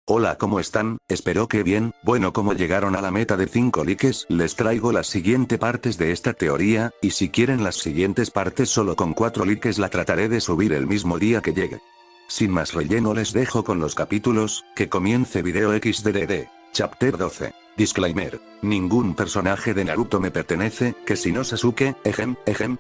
Hola, ¿cómo están? Espero que bien. Bueno, como llegaron a la meta de 5 likes, les traigo las siguientes partes de esta teoría, y si quieren las siguientes partes solo con 4 likes la trataré de subir el mismo día que llegue. Sin más relleno les dejo con los capítulos, que comience video XDDD. Chapter 12. Disclaimer. Ningún personaje de Naruto me pertenece, que si no Sasuke,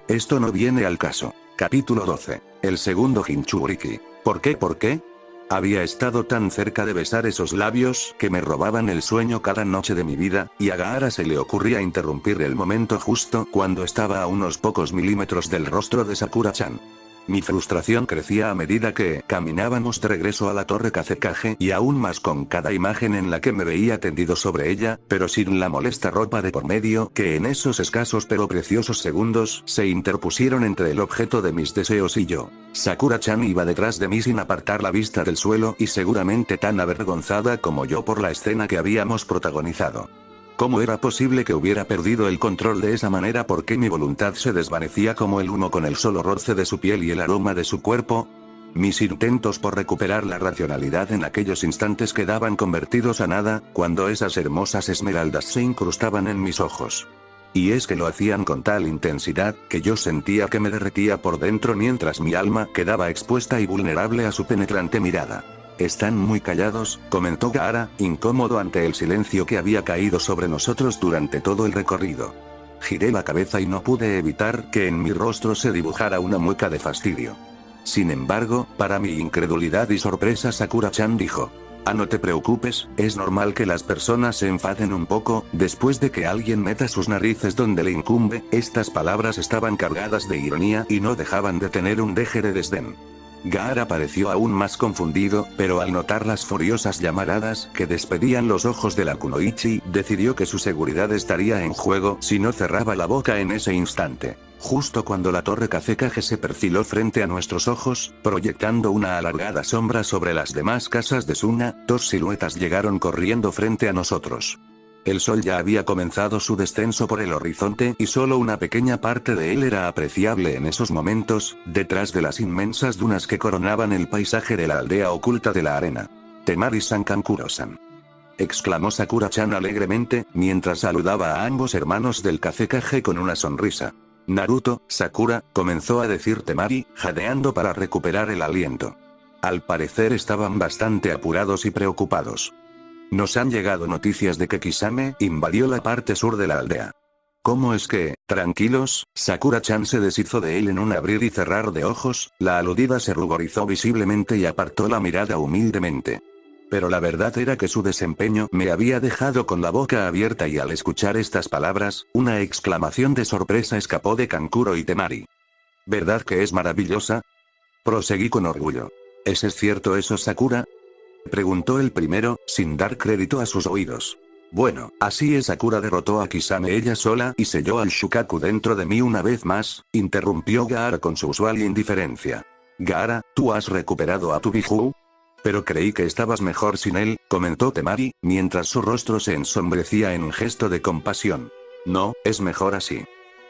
esto no viene al caso. Capítulo 12. El segundo Jinchuriki. ¿Por qué? Había estado tan cerca de besar esos labios que me robaban el sueño cada noche de mi vida, y a Gaara se le ocurría interrumpir el momento justo cuando estaba a unos pocos milímetros del rostro de Sakura-chan. Mi frustración crecía a medida que caminábamos de regreso a la torre Kazekage y aún más con cada imagen en la que me veía tendido sobre ella, pero sin la molesta ropa de por medio que en esos escasos pero preciosos segundos se interpusieron entre el objeto de mis deseos y yo. Sakura-chan iba detrás de mí sin apartar la vista del suelo y seguramente tan avergonzada como yo por la escena que habíamos protagonizado. ¿Cómo era posible que hubiera perdido el control de esa manera? ¿Por qué mi voluntad se desvanecía como el humo con el solo roce de su piel y el aroma de su cuerpo? Mis intentos por recuperar la racionalidad en aquellos instantes quedaban convertidos a nada, cuando esas hermosas esmeraldas se incrustaban en mis ojos. Y es que lo hacían con tal intensidad, que yo sentía que me derretía por dentro mientras mi alma quedaba expuesta y vulnerable a su penetrante mirada. Están muy callados, comentó Gaara, incómodo ante el silencio que había caído sobre nosotros durante todo el recorrido. Giré la cabeza y no pude evitar que en mi rostro se dibujara una mueca de fastidio. Sin embargo, para mi incredulidad y sorpresa Sakura-chan dijo: no te preocupes, es normal que las personas se enfaden un poco, después de que alguien meta sus narices donde le incumbe. Estas palabras estaban cargadas de ironía y no dejaban de tener un deje de desdén. Gaara pareció aún más confundido, pero al notar las furiosas llamaradas que despedían los ojos de la Kunoichi, decidió que su seguridad estaría en juego si no cerraba la boca en ese instante. Justo cuando la torre Kazekage se perfiló frente a nuestros ojos, proyectando una alargada sombra sobre las demás casas de Suna, dos siluetas llegaron corriendo frente a nosotros. El sol ya había comenzado su descenso por el horizonte y solo una pequeña parte de él era apreciable en esos momentos, detrás de las inmensas dunas que coronaban el paisaje de la aldea oculta de la arena. Temari-san, Kankuro-san, exclamó Sakura-chan alegremente, mientras saludaba a ambos hermanos del Kazekage con una sonrisa. Naruto, Sakura, comenzó a decir Temari, jadeando para recuperar el aliento. Al parecer estaban bastante apurados y preocupados. Nos han llegado noticias de que Kisame invadió la parte sur de la aldea. ¿Cómo es que? Tranquilos, Sakura-chan se deshizo de él en un abrir y cerrar de ojos. La aludida se ruborizó visiblemente y apartó la mirada humildemente. Pero la verdad era que su desempeño me había dejado con la boca abierta y al escuchar estas palabras, una exclamación de sorpresa escapó de Kankuro y Temari. ¿Verdad que es maravillosa? Proseguí con orgullo. ¿Es cierto eso, Sakura?, preguntó el primero, sin dar crédito a sus oídos. Bueno, así es. Sakura derrotó a Kisame ella sola y selló al Shukaku dentro de mí una vez más, interrumpió Gaara con su usual indiferencia. Gaara, ¿tú has recuperado a tu Biju? Pero creí que estabas mejor sin él, comentó Temari, mientras su rostro se ensombrecía en un gesto de compasión. No, es mejor así.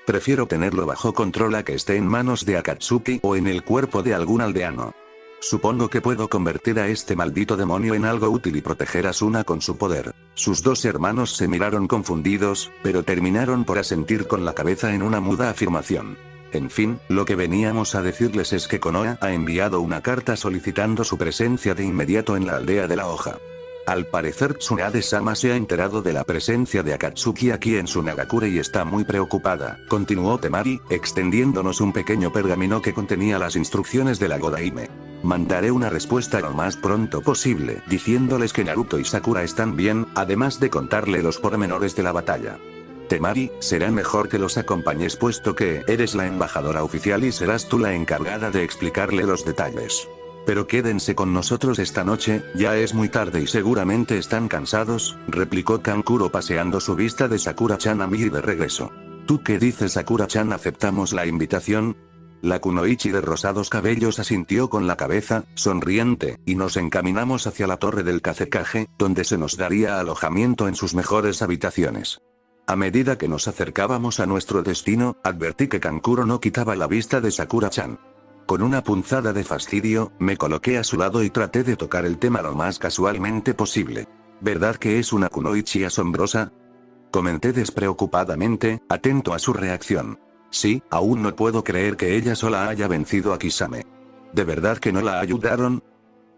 Prefiero tenerlo bajo control a que esté en manos de Akatsuki o en el cuerpo de algún aldeano. Supongo que puedo convertir a este maldito demonio en algo útil y proteger a Suna con su poder. Sus dos hermanos se miraron confundidos, pero terminaron por asentir con la cabeza en una muda afirmación. En fin, lo que veníamos a decirles es que Konoha ha enviado una carta solicitando su presencia de inmediato en la aldea de la hoja. Al parecer Tsunade-sama se ha enterado de la presencia de Akatsuki aquí en Sunagakure y está muy preocupada, continuó Temari, extendiéndonos un pequeño pergamino que contenía las instrucciones de la Godaime. Mandaré una respuesta lo más pronto posible, diciéndoles que Naruto y Sakura están bien, además de contarle los pormenores de la batalla. Temari, será mejor que los acompañes puesto que eres la embajadora oficial y serás tú la encargada de explicarle los detalles. Pero quédense con nosotros esta noche, ya es muy tarde y seguramente están cansados, replicó Kankuro paseando su vista de Sakura-chan a mí y de regreso. ¿Tú qué dices, Sakura-chan? ¿Aceptamos la invitación? La Kunoichi de rosados cabellos asintió con la cabeza, sonriente, y nos encaminamos hacia la torre del Kazekage, donde se nos daría alojamiento en sus mejores habitaciones. A medida que nos acercábamos a nuestro destino, advertí que Kankuro no quitaba la vista de Sakura-chan. Con una punzada de fastidio, me coloqué a su lado y traté de tocar el tema lo más casualmente posible. ¿Verdad que es una kunoichi asombrosa? Comenté despreocupadamente, atento a su reacción. Sí, aún no puedo creer que ella sola haya vencido a Kisame. ¿De verdad que no la ayudaron?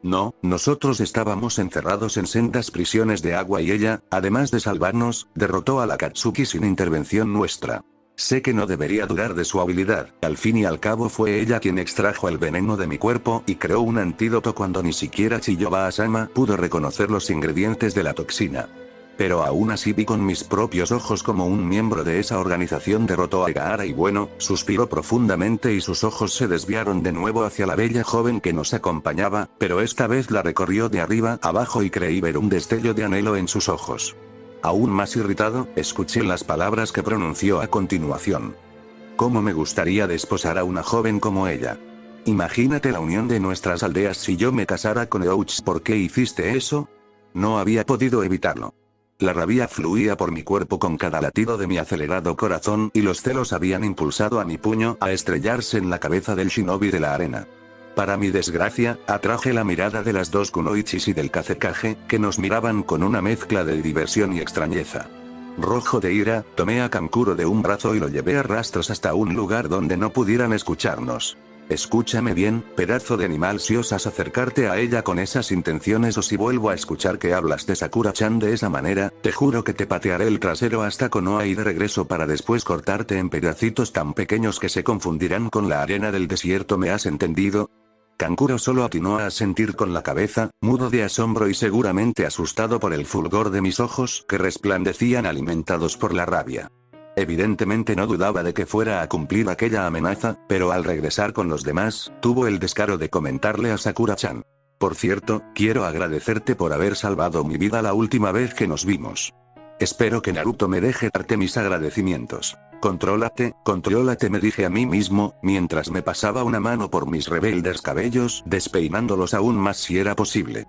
No, nosotros estábamos encerrados en sendas prisiones de agua y ella, además de salvarnos, derrotó a la Katsuki sin intervención nuestra. Sé que no debería dudar de su habilidad, al fin y al cabo fue ella quien extrajo el veneno de mi cuerpo y creó un antídoto cuando ni siquiera Chiyoba-sama pudo reconocer los ingredientes de la toxina. Pero aún así vi con mis propios ojos como un miembro de esa organización derrotó a Gaara y bueno, suspiró profundamente y sus ojos se desviaron de nuevo hacia la bella joven que nos acompañaba, pero esta vez la recorrió de arriba abajo y creí ver un destello de anhelo en sus ojos. Aún más irritado, escuché las palabras que pronunció a continuación. ¿Cómo me gustaría desposar a una joven como ella? Imagínate la unión de nuestras aldeas si yo me casara con Ouch. ¿Por qué hiciste eso? No había podido evitarlo. La rabia fluía por mi cuerpo con cada latido de mi acelerado corazón y los celos habían impulsado a mi puño a estrellarse en la cabeza del shinobi de la arena. Para mi desgracia, atraje la mirada de las dos kunoichis y del Kazekage, que nos miraban con una mezcla de diversión y extrañeza. Rojo de ira, tomé a Kankuro de un brazo y lo llevé a rastros hasta un lugar donde no pudieran escucharnos. Escúchame bien, pedazo de animal, si osas acercarte a ella con esas intenciones o si vuelvo a escuchar que hablas de Sakura-chan de esa manera, te juro que te patearé el trasero hasta Konoha y de regreso para después cortarte en pedacitos tan pequeños que se confundirán con la arena del desierto. ¿Me has entendido? Kankuro solo atinó a asentir con la cabeza, mudo de asombro y seguramente asustado por el fulgor de mis ojos que resplandecían alimentados por la rabia. Evidentemente no dudaba de que fuera a cumplir aquella amenaza, pero al regresar con los demás, tuvo el descaro de comentarle a Sakura-chan. Por cierto, quiero agradecerte por haber salvado mi vida la última vez que nos vimos. Espero que Naruto me deje darte mis agradecimientos. Contrólate, me dije a mí mismo, mientras me pasaba una mano por mis rebeldes cabellos, despeinándolos aún más si era posible.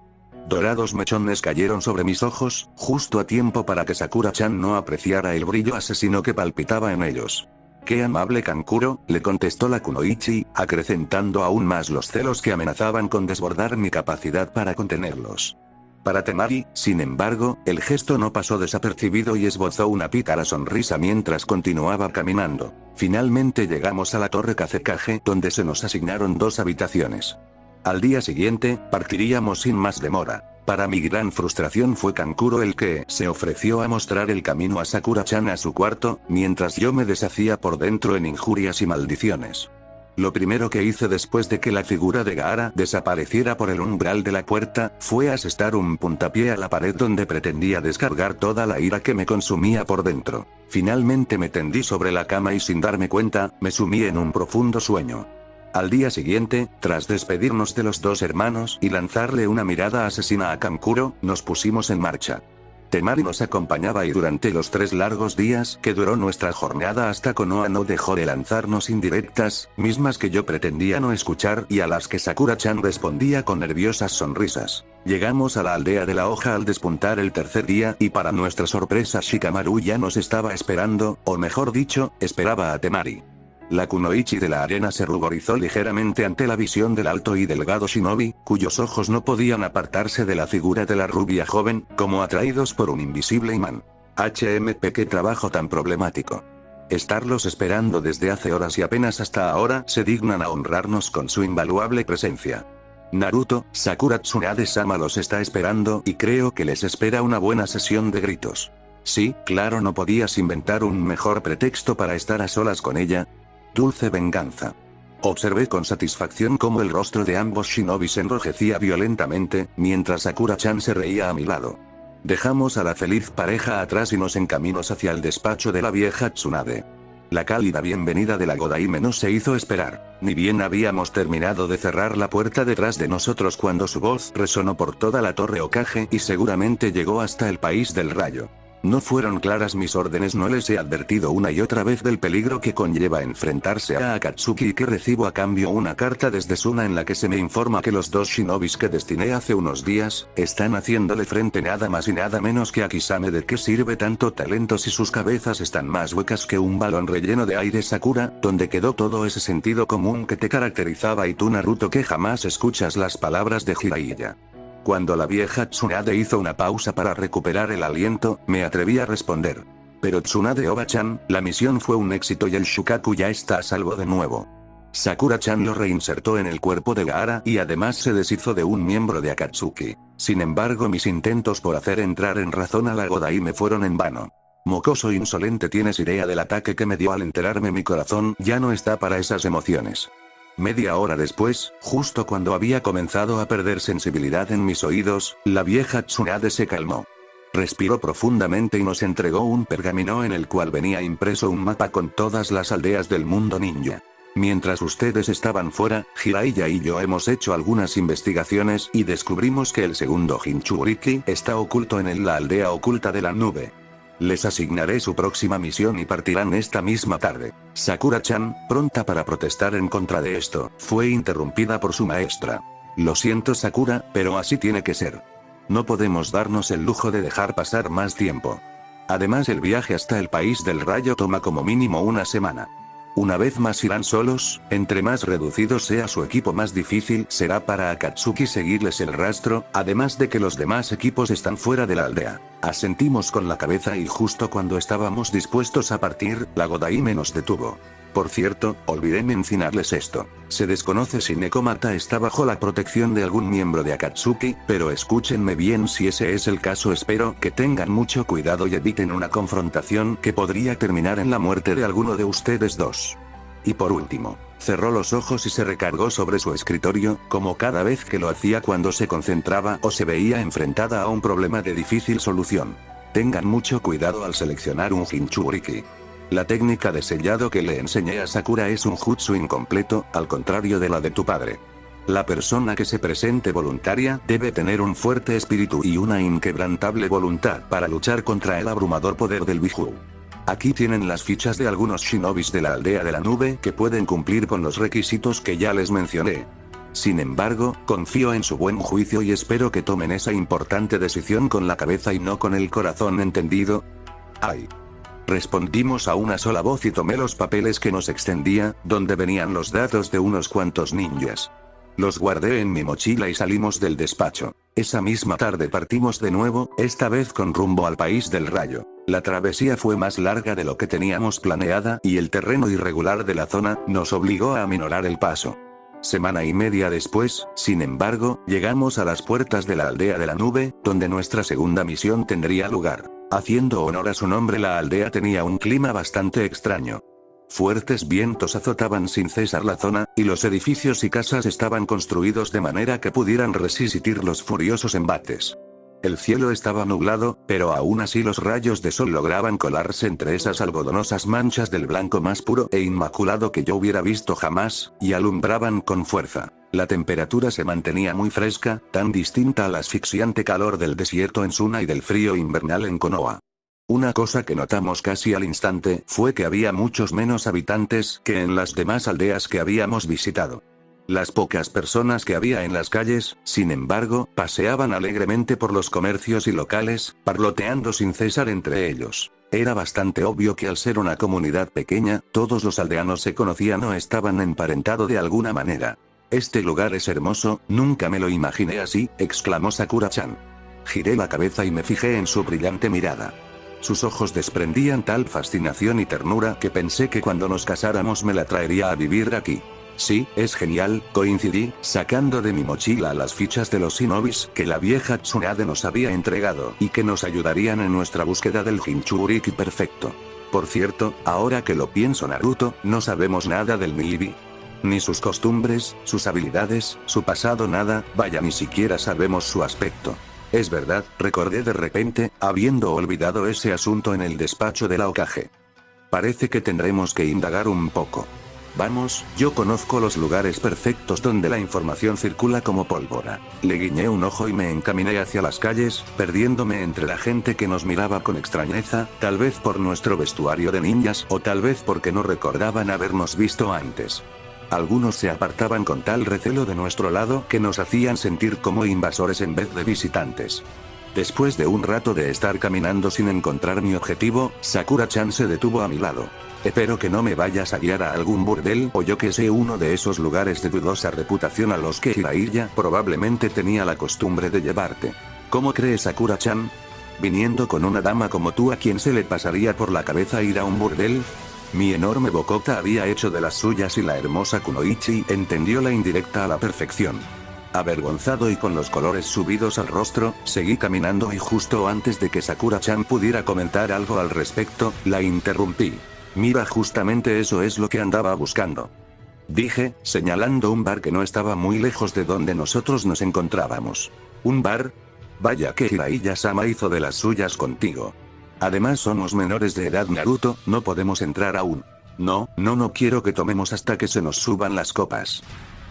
Dorados mechones cayeron sobre mis ojos, justo a tiempo para que Sakura-chan no apreciara el brillo asesino que palpitaba en ellos. «Qué amable Kankuro», le contestó la kunoichi, acrecentando aún más los celos que amenazaban con desbordar mi capacidad para contenerlos. Para Temari, sin embargo, el gesto no pasó desapercibido y esbozó una pícara sonrisa mientras continuaba caminando. Finalmente llegamos a la torre Kazekage, donde se nos asignaron 2 habitaciones. Al día siguiente, partiríamos sin más demora. Para mi gran frustración fue Kankuro el que se ofreció a mostrar el camino a Sakura-chan a su cuarto, mientras yo me deshacía por dentro en injurias y maldiciones. Lo primero que hice después de que la figura de Gaara desapareciera por el umbral de la puerta, fue asestar un puntapié a la pared donde pretendía descargar toda la ira que me consumía por dentro. Finalmente me tendí sobre la cama y sin darme cuenta, me sumí en un profundo sueño. Al día siguiente, tras despedirnos de los 2 hermanos y lanzarle una mirada asesina a Kankuro, nos pusimos en marcha. Temari nos acompañaba y durante los 3 largos días que duró nuestra jornada hasta Konoha no dejó de lanzarnos indirectas, mismas que yo pretendía no escuchar y a las que Sakura-chan respondía con nerviosas sonrisas. Llegamos a la aldea de la hoja al despuntar el 3er día y para nuestra sorpresa Shikamaru ya nos estaba esperando, o mejor dicho, esperaba a Temari. La kunoichi de la arena se ruborizó ligeramente ante la visión del alto y delgado shinobi, cuyos ojos no podían apartarse de la figura de la rubia joven, como atraídos por un invisible imán. HMP, qué trabajo tan problemático. Estarlos esperando desde hace horas y apenas hasta ahora se dignan a honrarnos con su invaluable presencia. Naruto, Sakura Tsunade-sama los está esperando y creo que les espera una buena sesión de gritos. Sí, claro, no podías inventar un mejor pretexto para estar a solas con ella. Dulce venganza. Observé con satisfacción cómo el rostro de ambos shinobis se enrojecía violentamente, mientras Sakura-chan se reía a mi lado. Dejamos a la feliz pareja atrás y nos encaminamos hacia el despacho de la vieja Tsunade. La cálida bienvenida de la Godaime no se hizo esperar, ni bien habíamos terminado de cerrar la puerta detrás de nosotros cuando su voz resonó por toda la torre Hokage y seguramente llegó hasta el país del rayo. ¿No fueron claras mis órdenes? ¿No les he advertido una y otra vez del peligro que conlleva enfrentarse a Akatsuki y que recibo a cambio una carta desde Suna en la que se me informa que los 2 shinobis que destiné hace unos días, están haciéndole frente nada más y nada menos que a Kisame? ¿De qué sirve tanto talento si sus cabezas están más huecas que un balón relleno de aire? Sakura, ¿dónde quedó todo ese sentido común que te caracterizaba? Y tú, Naruto, que jamás escuchas las palabras de Jiraiya. Cuando la vieja Tsunade hizo una pausa para recuperar el aliento, me atreví a responder. Pero Tsunade Oba-chan, la misión fue un éxito y el Shukaku ya está a salvo de nuevo. Sakura-chan lo reinsertó en el cuerpo de Gaara y además se deshizo de un miembro de Akatsuki. Sin embargo, mis intentos por hacer entrar en razón a la Godaime fueron en vano. Mocoso insolente, ¿tienes idea del ataque que me dio al enterarme? Mi corazón ya no está para esas emociones. Media hora después, justo cuando había comenzado a perder sensibilidad en mis oídos, la vieja Tsunade se calmó. Respiró profundamente y nos entregó un pergamino en el cual venía impreso un mapa con todas las aldeas del mundo ninja. Mientras ustedes estaban fuera, Jiraiya y yo hemos hecho algunas investigaciones y descubrimos que el segundo Jinchuriki está oculto en la aldea oculta de la nube. Les asignaré su próxima misión y partirán esta misma tarde. Sakura-chan, pronta para protestar en contra de esto, fue interrumpida por su maestra. Lo siento, Sakura, pero así tiene que ser. No podemos darnos el lujo de dejar pasar más tiempo. Además, el viaje hasta el país del rayo toma como mínimo una semana. Una vez más irán solos, entre más reducido sea su equipo más difícil será para Akatsuki seguirles el rastro, además de que los demás equipos están fuera de la aldea. Asentimos con la cabeza y justo cuando estábamos dispuestos a partir, la Godaime nos detuvo. Por cierto, olvidé mencionarles esto. Se desconoce si Nekomata está bajo la protección de algún miembro de Akatsuki, pero escúchenme bien, si ese es el caso espero que tengan mucho cuidado y eviten una confrontación que podría terminar en la muerte de alguno de ustedes dos. Y por último, cerró los ojos y se recargó sobre su escritorio, como cada vez que lo hacía cuando se concentraba o se veía enfrentada a un problema de difícil solución. Tengan mucho cuidado al seleccionar un Jinchuriki. La técnica de sellado que le enseñé a Sakura es un jutsu incompleto, al contrario de la de tu padre. La persona que se presente voluntaria debe tener un fuerte espíritu y una inquebrantable voluntad para luchar contra el abrumador poder del Biju. Aquí tienen las fichas de algunos shinobis de la aldea de la nube que pueden cumplir con los requisitos que ya les mencioné. Sin embargo, confío en su buen juicio y espero que tomen esa importante decisión con la cabeza y no con el corazón, ¿entendido? ¡Ay! Respondimos a una sola voz y tomé los papeles que nos extendía, donde venían los datos de unos cuantos ninjas. Los guardé en mi mochila y salimos del despacho. Esa misma tarde partimos de nuevo, esta vez con rumbo al país del rayo. La travesía fue más larga de lo que teníamos planeada, y el terreno irregular de la zona nos obligó a aminorar el paso. Semana y media después, sin embargo, llegamos a las puertas de la aldea de la nube, donde nuestra segunda misión tendría lugar. Haciendo honor a su nombre, la aldea tenía un clima bastante extraño. Fuertes vientos azotaban sin cesar la zona, y los edificios y casas estaban construidos de manera que pudieran resistir los furiosos embates. El cielo estaba nublado, pero aún así los rayos de sol lograban colarse entre esas algodonosas manchas del blanco más puro e inmaculado que yo hubiera visto jamás, y alumbraban con fuerza. La temperatura se mantenía muy fresca, tan distinta al asfixiante calor del desierto en Suna y del frío invernal en Konoha. Una cosa que notamos casi al instante fue que había muchos menos habitantes que en las demás aldeas que habíamos visitado. Las pocas personas que había en las calles, sin embargo, paseaban alegremente por los comercios y locales, parloteando sin cesar entre ellos. Era bastante obvio que al ser una comunidad pequeña, todos los aldeanos se conocían o estaban emparentados de alguna manera. «Este lugar es hermoso, nunca me lo imaginé así», exclamó Sakura-chan. Giré la cabeza y me fijé en su brillante mirada. Sus ojos desprendían tal fascinación y ternura que pensé que cuando nos casáramos me la traería a vivir aquí. Sí, es genial, coincidí, sacando de mi mochila las fichas de los shinobis que la vieja Tsunade nos había entregado y que nos ayudarían en nuestra búsqueda del Jinchuriki perfecto. Por cierto, ahora que lo pienso, Naruto, no sabemos nada del Miibi. Ni sus costumbres, sus habilidades, su pasado, nada, vaya, ni siquiera sabemos su aspecto. Es verdad, recordé de repente, habiendo olvidado ese asunto en el despacho de la Hokage. Parece que tendremos que indagar un poco. Vamos, yo conozco los lugares perfectos donde la información circula como pólvora. Le guiñé un ojo y me encaminé hacia las calles, perdiéndome entre la gente que nos miraba con extrañeza, tal vez por nuestro vestuario de ninjas o tal vez porque no recordaban habernos visto antes. Algunos se apartaban con tal recelo de nuestro lado que nos hacían sentir como invasores en vez de visitantes. Después de un rato de estar caminando sin encontrar mi objetivo, Sakura-chan se detuvo a mi lado. Espero que no me vayas a guiar a algún burdel o yo que sé uno de esos lugares de dudosa reputación a los que Jiraiya probablemente tenía la costumbre de llevarte. ¿Cómo crees, Sakura-chan? ¿Viniendo con una dama como tú a quien se le pasaría por la cabeza ir a un burdel? Mi enorme bocota había hecho de las suyas y la hermosa Kunoichi entendió la indirecta a la perfección. Avergonzado y con los colores subidos al rostro, seguí caminando y justo antes de que Sakura-chan pudiera comentar algo al respecto, la interrumpí. Mira, justamente eso es lo que andaba buscando. Dije, señalando un bar que no estaba muy lejos de donde nosotros nos encontrábamos. ¿Un bar? Vaya que Jiraiya-sama hizo de las suyas contigo. Además somos menores de edad, Naruto, no podemos entrar aún. No quiero que tomemos hasta que se nos suban las copas.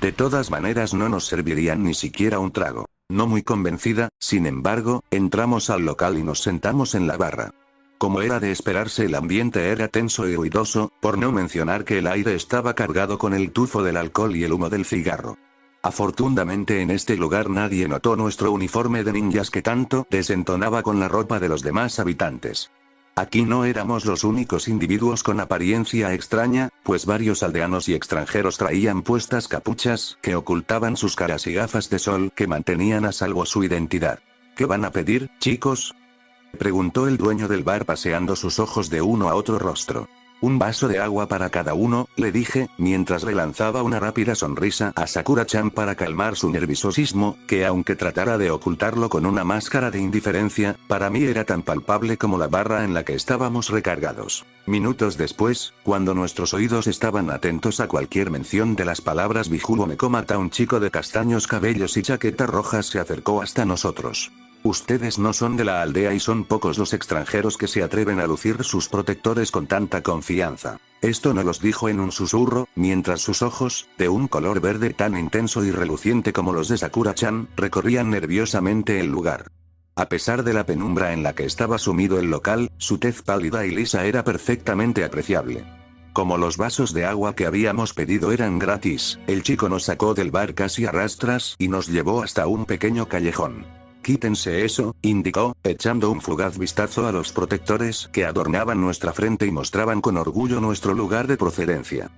De todas maneras no nos servirían ni siquiera un trago. No muy convencida, sin embargo, entramos al local y nos sentamos en la barra. Como era de esperarse, el ambiente era tenso y ruidoso, por no mencionar que el aire estaba cargado con el tufo del alcohol y el humo del cigarro. Afortunadamente en este lugar nadie notó nuestro uniforme de ninjas que tanto desentonaba con la ropa de los demás habitantes. Aquí no éramos los únicos individuos con apariencia extraña, pues varios aldeanos y extranjeros traían puestas capuchas que ocultaban sus caras y gafas de sol que mantenían a salvo su identidad. ¿Qué van a pedir, chicos?, preguntó el dueño del bar paseando sus ojos de uno a otro rostro. Un vaso de agua para cada uno, le dije, mientras le lanzaba una rápida sonrisa a Sakura-chan para calmar su nerviosismo, que aunque tratara de ocultarlo con una máscara de indiferencia, para mí era tan palpable como la barra en la que estábamos recargados. Minutos después, cuando nuestros oídos estaban atentos a cualquier mención de las palabras Bijubo Nekomata, un chico de castaños cabellos y chaqueta roja se acercó hasta nosotros. Ustedes no son de la aldea y son pocos los extranjeros que se atreven a lucir sus protectores con tanta confianza. Esto nos los dijo en un susurro, mientras sus ojos, de un color verde tan intenso y reluciente como los de Sakura-chan, recorrían nerviosamente el lugar. A pesar de la penumbra en la que estaba sumido el local, su tez pálida y lisa era perfectamente apreciable. Como los vasos de agua que habíamos pedido eran gratis, el chico nos sacó del bar casi a rastras y nos llevó hasta un pequeño callejón. Quítense eso, indicó, echando un fugaz vistazo a los protectores que adornaban nuestra frente y mostraban con orgullo nuestro lugar de procedencia.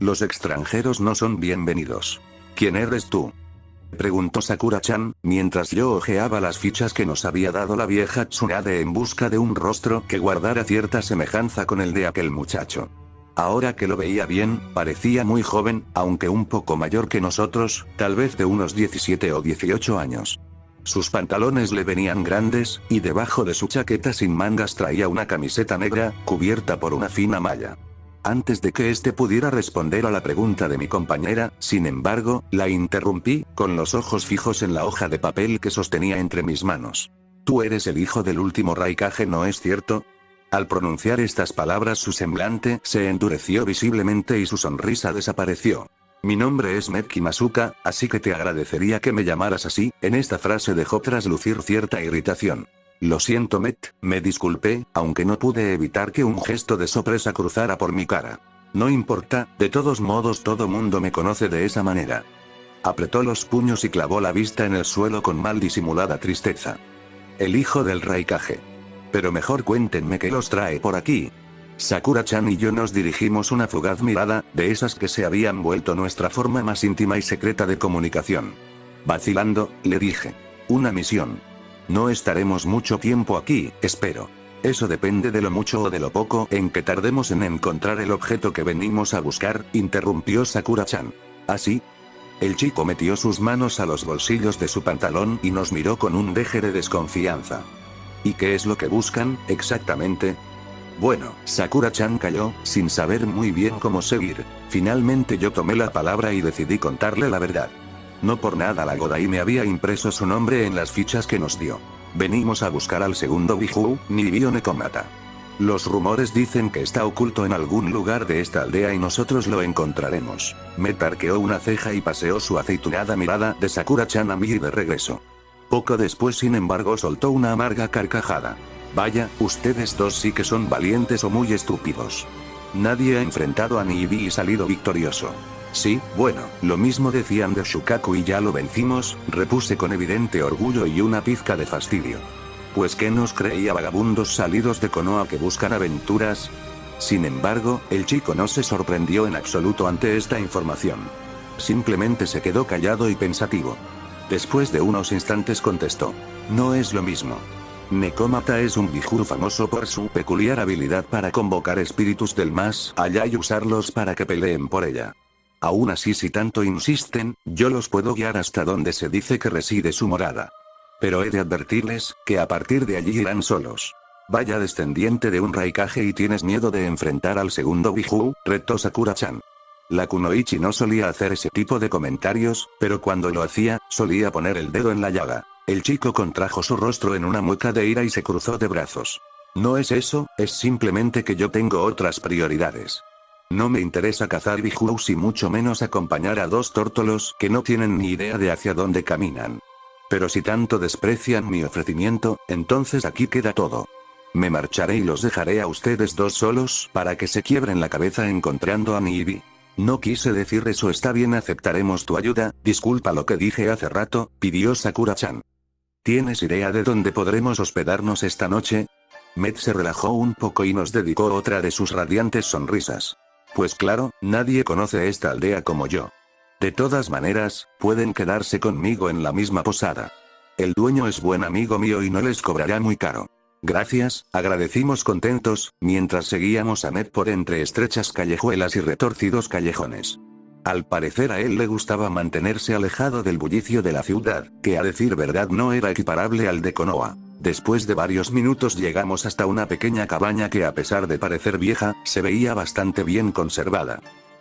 Los extranjeros no son bienvenidos. ¿Quién eres tú?, preguntó Sakura-chan, mientras yo hojeaba las fichas que nos había dado la vieja Tsunade en busca de un rostro que guardara cierta semejanza con el de aquel muchacho. Ahora que lo veía bien, parecía muy joven, aunque un poco mayor que nosotros, tal vez de unos 17 o 18 años. Sus pantalones le venían grandes, y debajo de su chaqueta sin mangas traía una camiseta negra, cubierta por una fina malla. Antes de que éste pudiera responder a la pregunta de mi compañera, sin embargo, la interrumpí, con los ojos fijos en la hoja de papel que sostenía entre mis manos. Tú eres el hijo del último Raikage, ¿no es cierto? Al pronunciar estas palabras su semblante se endureció visiblemente y su sonrisa desapareció. Mi nombre es Metki Masuka, así que te agradecería que me llamaras así. En esta frase dejó traslucir cierta irritación. Lo siento, Met, me disculpé, aunque no pude evitar que un gesto de sorpresa cruzara por mi cara. No importa, de todos modos todo mundo me conoce de esa manera. Apretó los puños y clavó la vista en el suelo con mal disimulada tristeza. El hijo del Raikage. Pero mejor cuéntenme qué los trae por aquí. Sakura-chan y yo nos dirigimos una fugaz mirada, de esas que se habían vuelto nuestra forma más íntima y secreta de comunicación. Vacilando, le dije. Una misión. No estaremos mucho tiempo aquí, espero. Eso depende de lo mucho o de lo poco en que tardemos en encontrar el objeto que venimos a buscar, interrumpió Sakura-chan. ¿Así? El chico metió sus manos a los bolsillos de su pantalón y nos miró con un deje de desconfianza. ¿Y qué es lo que buscan, exactamente? Bueno, Sakura-chan calló, sin saber muy bien cómo seguir. Finalmente yo tomé la palabra y decidí contarle la verdad. No por nada la Godai me había impreso su nombre en las fichas que nos dio. Venimos a buscar al segundo Biju, Nibio Nekomata. Los rumores dicen que está oculto en algún lugar de esta aldea y nosotros lo encontraremos. Met arqueó una ceja y paseó su aceitunada mirada de Sakura-chan a mí y de regreso. Poco después, sin embargo, soltó una amarga carcajada. Vaya, ustedes dos sí que son valientes o muy estúpidos. Nadie ha enfrentado a Niibi y salido victorioso. Sí, bueno, lo mismo decían de Shukaku y ya lo vencimos, repuse con evidente orgullo y una pizca de fastidio. Pues ¿qué nos creía, vagabundos salidos de Konoha que buscan aventuras? Sin embargo, el chico no se sorprendió en absoluto ante esta información. Simplemente se quedó callado y pensativo. Después de unos instantes contestó. No es lo mismo. Nekomata es un Biju famoso por su peculiar habilidad para convocar espíritus del más allá y usarlos para que peleen por ella. Aún así, si tanto insisten, yo los puedo guiar hasta donde se dice que reside su morada. Pero he de advertirles, que a partir de allí irán solos. Vaya descendiente de un Raikage y tienes miedo de enfrentar al segundo Biju, retó Sakura-chan. La Kunoichi no solía hacer ese tipo de comentarios, pero cuando lo hacía, solía poner el dedo en la llaga. El chico contrajo su rostro en una mueca de ira y se cruzó de brazos. No es eso, es simplemente que yo tengo otras prioridades. No me interesa cazar bijus y mucho menos acompañar a dos tórtolos que no tienen ni idea de hacia dónde caminan. Pero si tanto desprecian mi ofrecimiento, entonces aquí queda todo. Me marcharé y los dejaré a ustedes dos solos para que se quiebren la cabeza encontrando a Niibi. No quise decir eso. Está bien, aceptaremos tu ayuda. Disculpa lo que dije hace rato, pidió Sakura-chan. ¿Tienes idea de dónde podremos hospedarnos esta noche? Met se relajó un poco y nos dedicó otra de sus radiantes sonrisas. Pues claro, nadie conoce esta aldea como yo. De todas maneras, pueden quedarse conmigo en la misma posada. El dueño es buen amigo mío y no les cobrará muy caro. Gracias, agradecimos contentos, mientras seguíamos a Met por entre estrechas callejuelas y retorcidos callejones. Al parecer a él le gustaba mantenerse alejado del bullicio de la ciudad, que a decir verdad no era equiparable al de Konoha. Después de varios minutos llegamos hasta una pequeña cabaña que, a pesar de parecer vieja, se veía bastante bien conservada.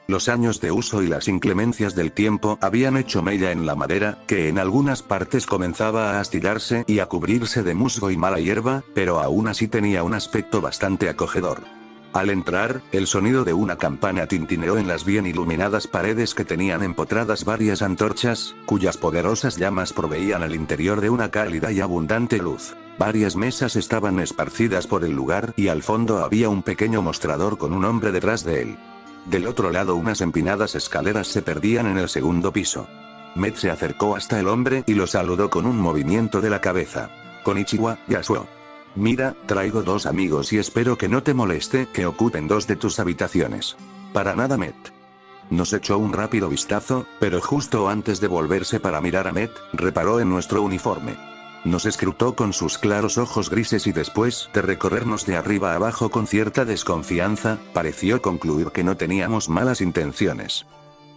Los años de uso y las inclemencias del tiempo habían hecho mella en la madera, que en algunas partes comenzaba a astillarse y a cubrirse de musgo y mala hierba, pero aún así tenía un aspecto bastante acogedor. Al entrar, el sonido de una campana tintineó en las bien iluminadas paredes que tenían empotradas varias antorchas, cuyas poderosas llamas proveían al interior de una cálida y abundante luz. Varias mesas estaban esparcidas por el lugar y al fondo había un pequeño mostrador con un hombre detrás de él. Del otro lado, unas empinadas escaleras se perdían en el segundo piso. Met se acercó hasta el hombre y lo saludó con un movimiento de la cabeza. Konnichiwa, Yasuo. Mira, traigo dos amigos y espero que no te moleste que ocupen dos de tus habitaciones. Para nada, Met. Nos echó un rápido vistazo, pero justo antes de volverse para mirar a Met, reparó en nuestro uniforme. Nos escrutó con sus claros ojos grises y después de recorrernos de arriba a abajo con cierta desconfianza, pareció concluir que no teníamos malas intenciones.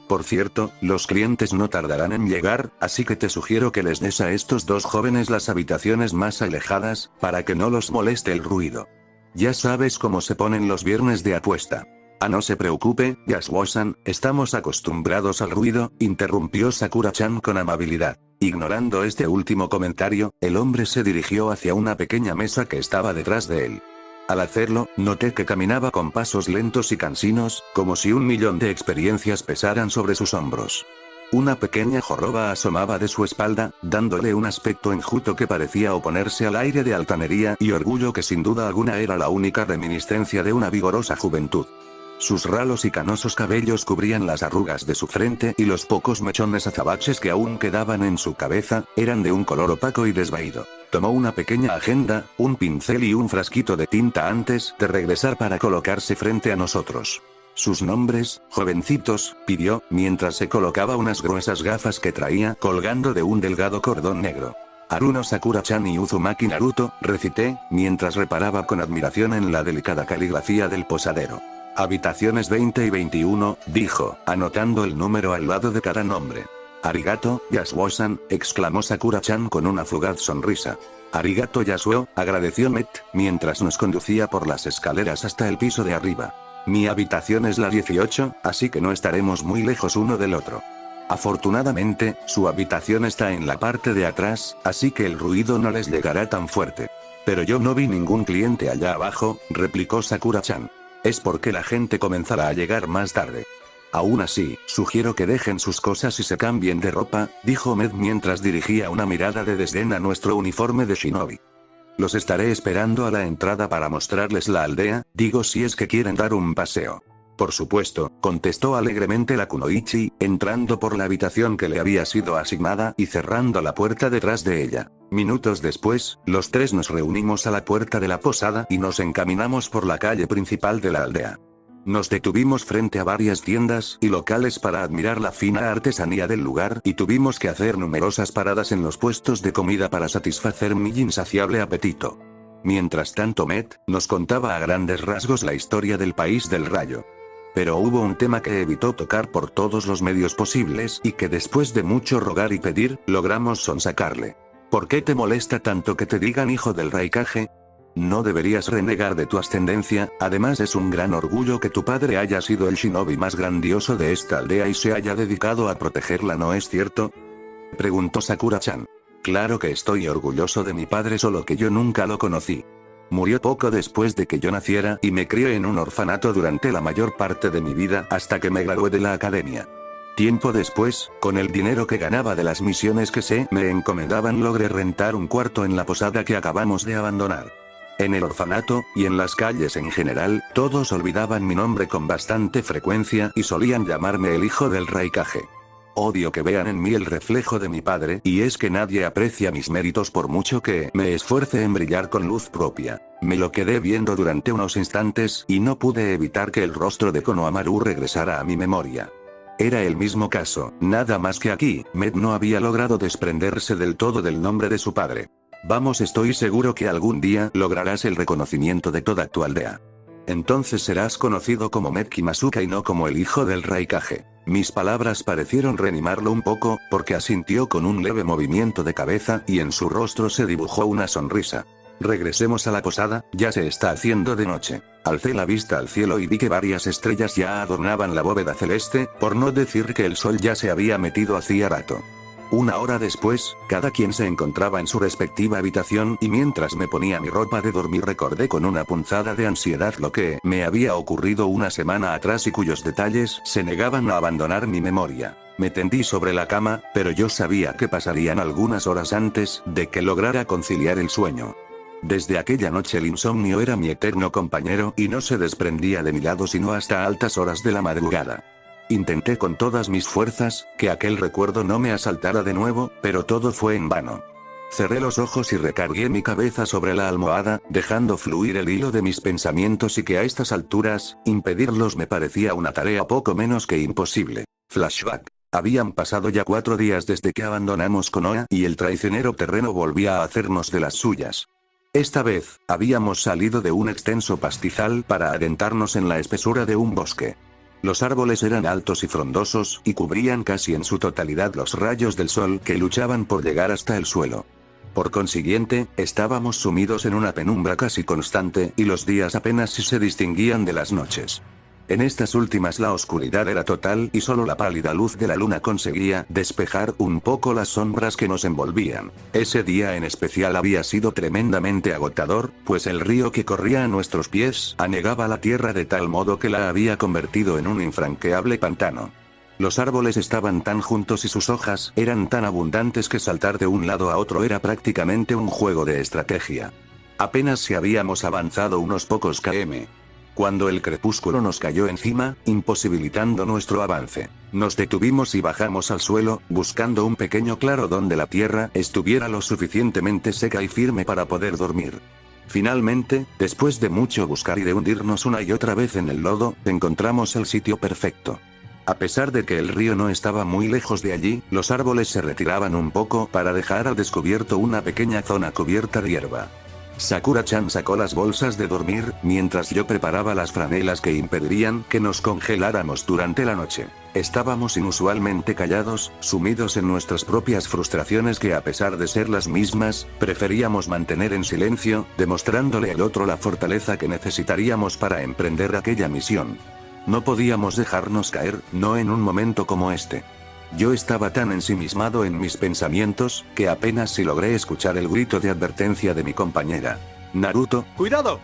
Por cierto, los clientes no tardarán en llegar, así que te sugiero que les des a estos dos jóvenes las habitaciones más alejadas, para que no los moleste el ruido. Ya sabes cómo se ponen los viernes de apuesta. Ah, no se preocupe, Yasuo-san, estamos acostumbrados al ruido, interrumpió Sakura-chan con amabilidad. Ignorando este último comentario, el hombre se dirigió hacia una pequeña mesa que estaba detrás de él. Al hacerlo, noté que caminaba con pasos lentos y cansinos, como si 1.000.000 de experiencias pesaran sobre sus hombros. Una pequeña joroba asomaba de su espalda, dándole un aspecto enjuto que parecía oponerse al aire de altanería y orgullo que sin duda alguna era la única reminiscencia de una vigorosa juventud. Sus ralos y canosos cabellos cubrían las arrugas de su frente y los pocos mechones azabaches que aún quedaban en su cabeza, eran de un color opaco y desvaído. Tomó una pequeña agenda, un pincel y un frasquito de tinta antes de regresar para colocarse frente a nosotros. Sus nombres, jovencitos, pidió, mientras se colocaba unas gruesas gafas que traía colgando de un delgado cordón negro. Haruno Sakura-chan y Uzumaki Naruto, recité, mientras reparaba con admiración en la delicada caligrafía del posadero. Habitaciones 20 y 21, dijo, anotando el número al lado de cada nombre. Arigato, Yasuo-san, exclamó Sakura-chan con una fugaz sonrisa. Arigato, Yasuo, agradeció Met, mientras nos conducía por las escaleras hasta el piso de arriba. Mi habitación es la 18, así que no estaremos muy lejos uno del otro. Afortunadamente, su habitación está en la parte de atrás, así que el ruido no les llegará tan fuerte. Pero yo no vi ningún cliente allá abajo, replicó Sakura-chan. Es porque la gente comenzará a llegar más tarde. Aún así, sugiero que dejen sus cosas y se cambien de ropa, dijo Med mientras dirigía una mirada de desdén a nuestro uniforme de shinobi. Los estaré esperando a la entrada para mostrarles la aldea, digo si es que quieren dar un paseo. Por supuesto, contestó alegremente la Kunoichi, entrando por la habitación que le había sido asignada y cerrando la puerta detrás de ella. Minutos después, los tres nos reunimos a la puerta de la posada y nos encaminamos por la calle principal de la aldea. Nos detuvimos frente a varias tiendas y locales para admirar la fina artesanía del lugar y tuvimos que hacer numerosas paradas en los puestos de comida para satisfacer mi insaciable apetito. Mientras tanto Met nos contaba a grandes rasgos la historia del país del rayo. Pero hubo un tema que evitó tocar por todos los medios posibles y que después de mucho rogar y pedir, logramos sonsacarle. ¿Por qué te molesta tanto que te digan hijo del Raikage? No deberías renegar de tu ascendencia, además es un gran orgullo que tu padre haya sido el shinobi más grandioso de esta aldea y se haya dedicado a protegerla, ¿no es cierto? Preguntó Sakura-chan. Claro que estoy orgulloso de mi padre, solo que yo nunca lo conocí. Murió poco después de que yo naciera y me crié en un orfanato durante la mayor parte de mi vida hasta que me gradué de la academia. Tiempo después, con el dinero que ganaba de las misiones que se me encomendaban, logré rentar un cuarto en la posada que acabamos de abandonar. En el orfanato, y en las calles en general, todos olvidaban mi nombre con bastante frecuencia y solían llamarme el hijo del Raikage. Odio que vean en mí el reflejo de mi padre, y es que nadie aprecia mis méritos por mucho que me esfuerce en brillar con luz propia. Me lo quedé viendo durante unos instantes y no pude evitar que el rostro de Konohamaru regresara a mi memoria. Era el mismo caso, nada más que aquí, Med no había logrado desprenderse del todo del nombre de su padre. Vamos, estoy seguro que algún día lograrás el reconocimiento de toda tu aldea. Entonces serás conocido como Med Kimasuka y no como el hijo del Raikage. Mis palabras parecieron reanimarlo un poco, porque asintió con un leve movimiento de cabeza y en su rostro se dibujó una sonrisa. Regresemos a la posada, ya se está haciendo de noche. Alcé la vista al cielo y vi que varias estrellas ya adornaban la bóveda celeste, por no decir que el sol ya se había metido hacía rato. Una hora después, cada quien se encontraba en su respectiva habitación y mientras me ponía mi ropa de dormir recordé con una punzada de ansiedad lo que me había ocurrido una semana atrás y cuyos detalles se negaban a abandonar mi memoria. Me tendí sobre la cama, pero yo sabía que pasarían algunas horas antes de que lograra conciliar el sueño. Desde aquella noche el insomnio era mi eterno compañero y no se desprendía de mi lado sino hasta altas horas de la madrugada. Intenté con todas mis fuerzas, que aquel recuerdo no me asaltara de nuevo, pero todo fue en vano. Cerré los ojos y recargué mi cabeza sobre la almohada, dejando fluir el hilo de mis pensamientos y que a estas alturas, impedirlos me parecía una tarea poco menos que imposible. Flashback. Habían pasado ya 4 días desde que abandonamos Konoha y el traicionero terreno volvía a hacernos de las suyas. Esta vez, habíamos salido de un extenso pastizal para adentrarnos en la espesura de un bosque. Los árboles eran altos y frondosos y cubrían casi en su totalidad los rayos del sol que luchaban por llegar hasta el suelo. Por consiguiente, estábamos sumidos en una penumbra casi constante y los días apenas si se distinguían de las noches. En estas últimas la oscuridad era total y solo la pálida luz de la luna conseguía despejar un poco las sombras que nos envolvían. Ese día en especial había sido tremendamente agotador, pues el río que corría a nuestros pies anegaba la tierra de tal modo que la había convertido en un infranqueable pantano. Los árboles estaban tan juntos y sus hojas eran tan abundantes que saltar de un lado a otro era prácticamente un juego de estrategia. Apenas si habíamos avanzado unos pocos km. Cuando el crepúsculo nos cayó encima, imposibilitando nuestro avance. Nos detuvimos y bajamos al suelo, buscando un pequeño claro donde la tierra estuviera lo suficientemente seca y firme para poder dormir. Finalmente, después de mucho buscar y de hundirnos una y otra vez en el lodo, encontramos el sitio perfecto. A pesar de que el río no estaba muy lejos de allí, los árboles se retiraban un poco para dejar al descubierto una pequeña zona cubierta de hierba. Sakura-chan sacó las bolsas de dormir, mientras yo preparaba las franelas que impedirían que nos congeláramos durante la noche. Estábamos inusualmente callados, sumidos en nuestras propias frustraciones que a pesar de ser las mismas, preferíamos mantener en silencio, demostrándole al otro la fortaleza que necesitaríamos para emprender aquella misión. No podíamos dejarnos caer, no en un momento como este. Yo estaba tan ensimismado en mis pensamientos, que apenas si logré escuchar el grito de advertencia de mi compañera. Naruto, ¡Cuidado!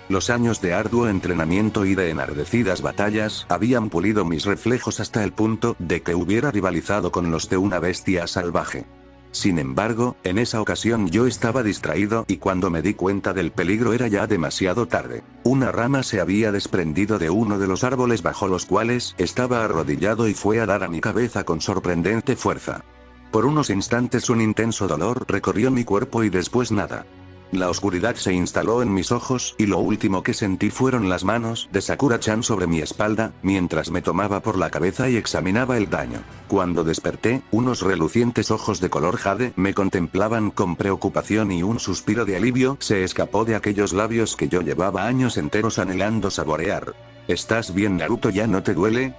los años de arduo entrenamiento y de enardecidas batallas habían pulido mis reflejos hasta el punto de que hubiera rivalizado con los de una bestia salvaje. Sin embargo, en esa ocasión yo estaba distraído y cuando me di cuenta del peligro era ya demasiado tarde. Una rama se había desprendido de uno de los árboles bajo los cuales estaba arrodillado y fue a dar a mi cabeza con sorprendente fuerza. Por unos instantes un intenso dolor recorrió mi cuerpo y después nada. La oscuridad se instaló en mis ojos y lo último que sentí fueron las manos de Sakura-chan sobre mi espalda, mientras me tomaba por la cabeza y examinaba el daño. Cuando desperté, unos relucientes ojos de color jade me contemplaban con preocupación y un suspiro de alivio se escapó de aquellos labios que yo llevaba años enteros anhelando saborear. ¿Estás bien, Naruto? ¿Ya no te duele?,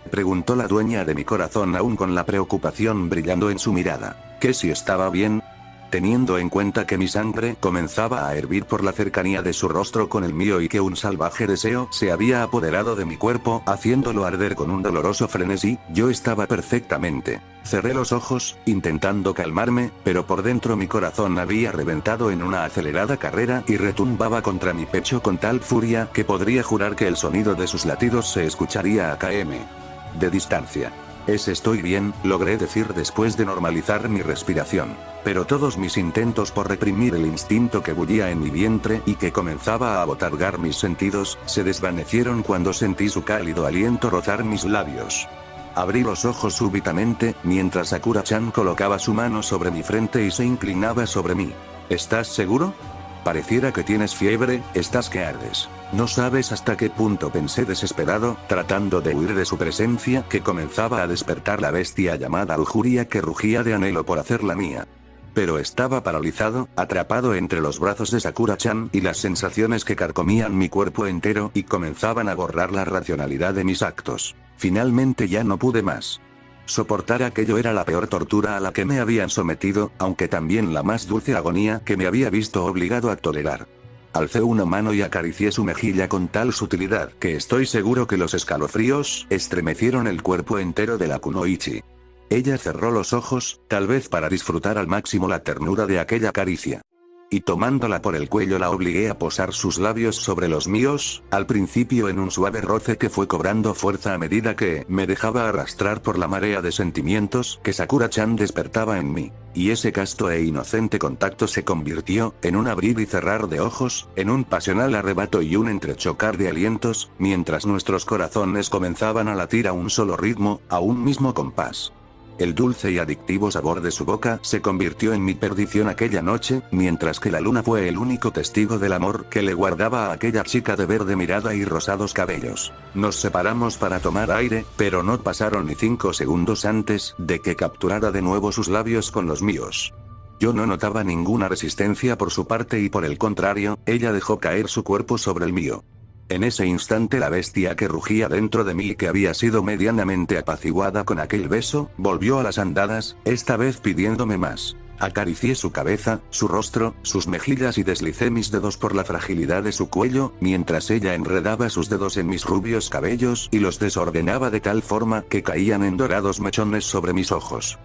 preguntó la dueña de mi corazón aún con la preocupación brillando en su mirada. ¿Qué si estaba bien? Teniendo en cuenta que mi sangre comenzaba a hervir por la cercanía de su rostro con el mío y que un salvaje deseo se había apoderado de mi cuerpo, haciéndolo arder con un doloroso frenesí, yo estaba perfectamente. Cerré los ojos, intentando calmarme, pero por dentro mi corazón había reventado en una acelerada carrera y retumbaba contra mi pecho con tal furia que podría jurar que el sonido de sus latidos se escucharía a km de distancia. Estoy bien, logré decir después de normalizar mi respiración. Pero todos mis intentos por reprimir el instinto que bullía en mi vientre y que comenzaba a abotargar mis sentidos, se desvanecieron cuando sentí su cálido aliento rozar mis labios. Abrí los ojos súbitamente, mientras Sakura-chan colocaba su mano sobre mi frente y se inclinaba sobre mí. ¿Estás seguro? Pareciera que tienes fiebre, estás que ardes. No sabes hasta qué punto, pensé desesperado, tratando de huir de su presencia que comenzaba a despertar la bestia llamada lujuria que rugía de anhelo por hacerla mía. Pero estaba paralizado, atrapado entre los brazos de Sakura-chan y las sensaciones que carcomían mi cuerpo entero y comenzaban a borrar la racionalidad de mis actos. Finalmente ya no pude más. Soportar aquello era la peor tortura a la que me habían sometido, aunque también la más dulce agonía que me había visto obligado a tolerar. Alcé una mano y acaricié su mejilla con tal sutilidad que estoy seguro que los escalofríos estremecieron el cuerpo entero de la kunoichi. Ella cerró los ojos, tal vez para disfrutar al máximo la ternura de aquella caricia. Y tomándola por el cuello la obligué a posar sus labios sobre los míos, al principio en un suave roce que fue cobrando fuerza a medida que me dejaba arrastrar por la marea de sentimientos que Sakura-chan despertaba en mí. Y ese casto e inocente contacto se convirtió en un abrir y cerrar de ojos, en un pasional arrebato y un entrechocar de alientos, mientras nuestros corazones comenzaban a latir a un solo ritmo, a un mismo compás. El dulce y adictivo sabor de su boca se convirtió en mi perdición aquella noche, mientras que la luna fue el único testigo del amor que le guardaba a aquella chica de verde mirada y rosados cabellos. Nos separamos para tomar aire, pero no pasaron ni 5 segundos antes de que capturara de nuevo sus labios con los míos. Yo no notaba ninguna resistencia por su parte y por el contrario, ella dejó caer su cuerpo sobre el mío. En ese instante la bestia que rugía dentro de mí y que había sido medianamente apaciguada con aquel beso, volvió a las andadas, esta vez pidiéndome más. Acaricié su cabeza, su rostro, sus mejillas y deslicé mis dedos por la fragilidad de su cuello, mientras ella enredaba sus dedos en mis rubios cabellos y los desordenaba de tal forma que caían en dorados mechones sobre mis ojos.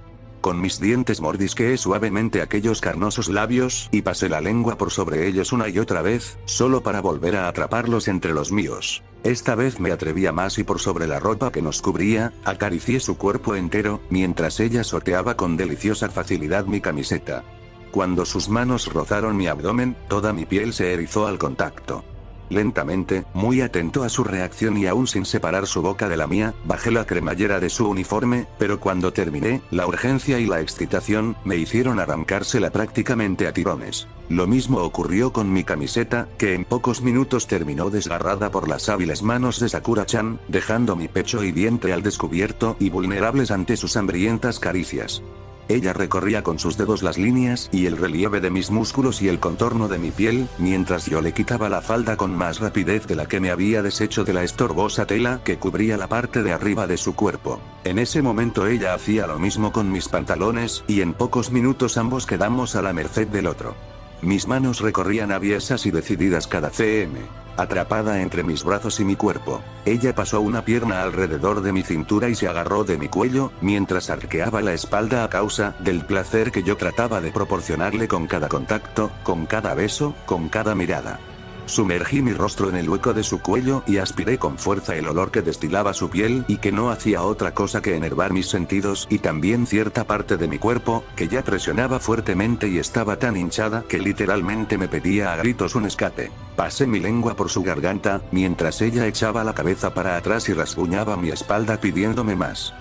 Con mis dientes mordisqueé suavemente aquellos carnosos labios y pasé la lengua por sobre ellos una y otra vez, solo para volver a atraparlos entre los míos. Esta vez me atrevía más y por sobre la ropa que nos cubría, acaricié su cuerpo entero, mientras ella sorteaba con deliciosa facilidad mi camiseta. Cuando sus manos rozaron mi abdomen, toda mi piel se erizó al contacto. Lentamente, muy atento a su reacción y aún sin separar su boca de la mía, bajé la cremallera de su uniforme, pero cuando terminé, la urgencia y la excitación me hicieron arrancársela prácticamente a tirones. Lo mismo ocurrió con mi camiseta, que en pocos minutos terminó desgarrada por las hábiles manos de Sakura-chan, dejando mi pecho y vientre al descubierto y vulnerables ante sus hambrientas caricias. Ella recorría con sus dedos las líneas y el relieve de mis músculos y el contorno de mi piel, mientras yo le quitaba la falda con más rapidez de la que me había deshecho de la estorbosa tela que cubría la parte de arriba de su cuerpo. En ese momento ella hacía lo mismo con mis pantalones, y en pocos minutos ambos quedamos a la merced del otro. Mis manos recorrían aviesas y decididas cada cm. Atrapada entre mis brazos y mi cuerpo, ella pasó una pierna alrededor de mi cintura y se agarró de mi cuello, mientras arqueaba la espalda a causa del placer que yo trataba de proporcionarle con cada contacto, con cada beso, con cada mirada. Sumergí mi rostro en el hueco de su cuello y aspiré con fuerza el olor que destilaba su piel y que no hacía otra cosa que enervar mis sentidos y también cierta parte de mi cuerpo, que ya presionaba fuertemente y estaba tan hinchada que literalmente me pedía a gritos un escape. Pasé mi lengua por su garganta, mientras ella echaba la cabeza para atrás y rasguñaba mi espalda pidiéndome más.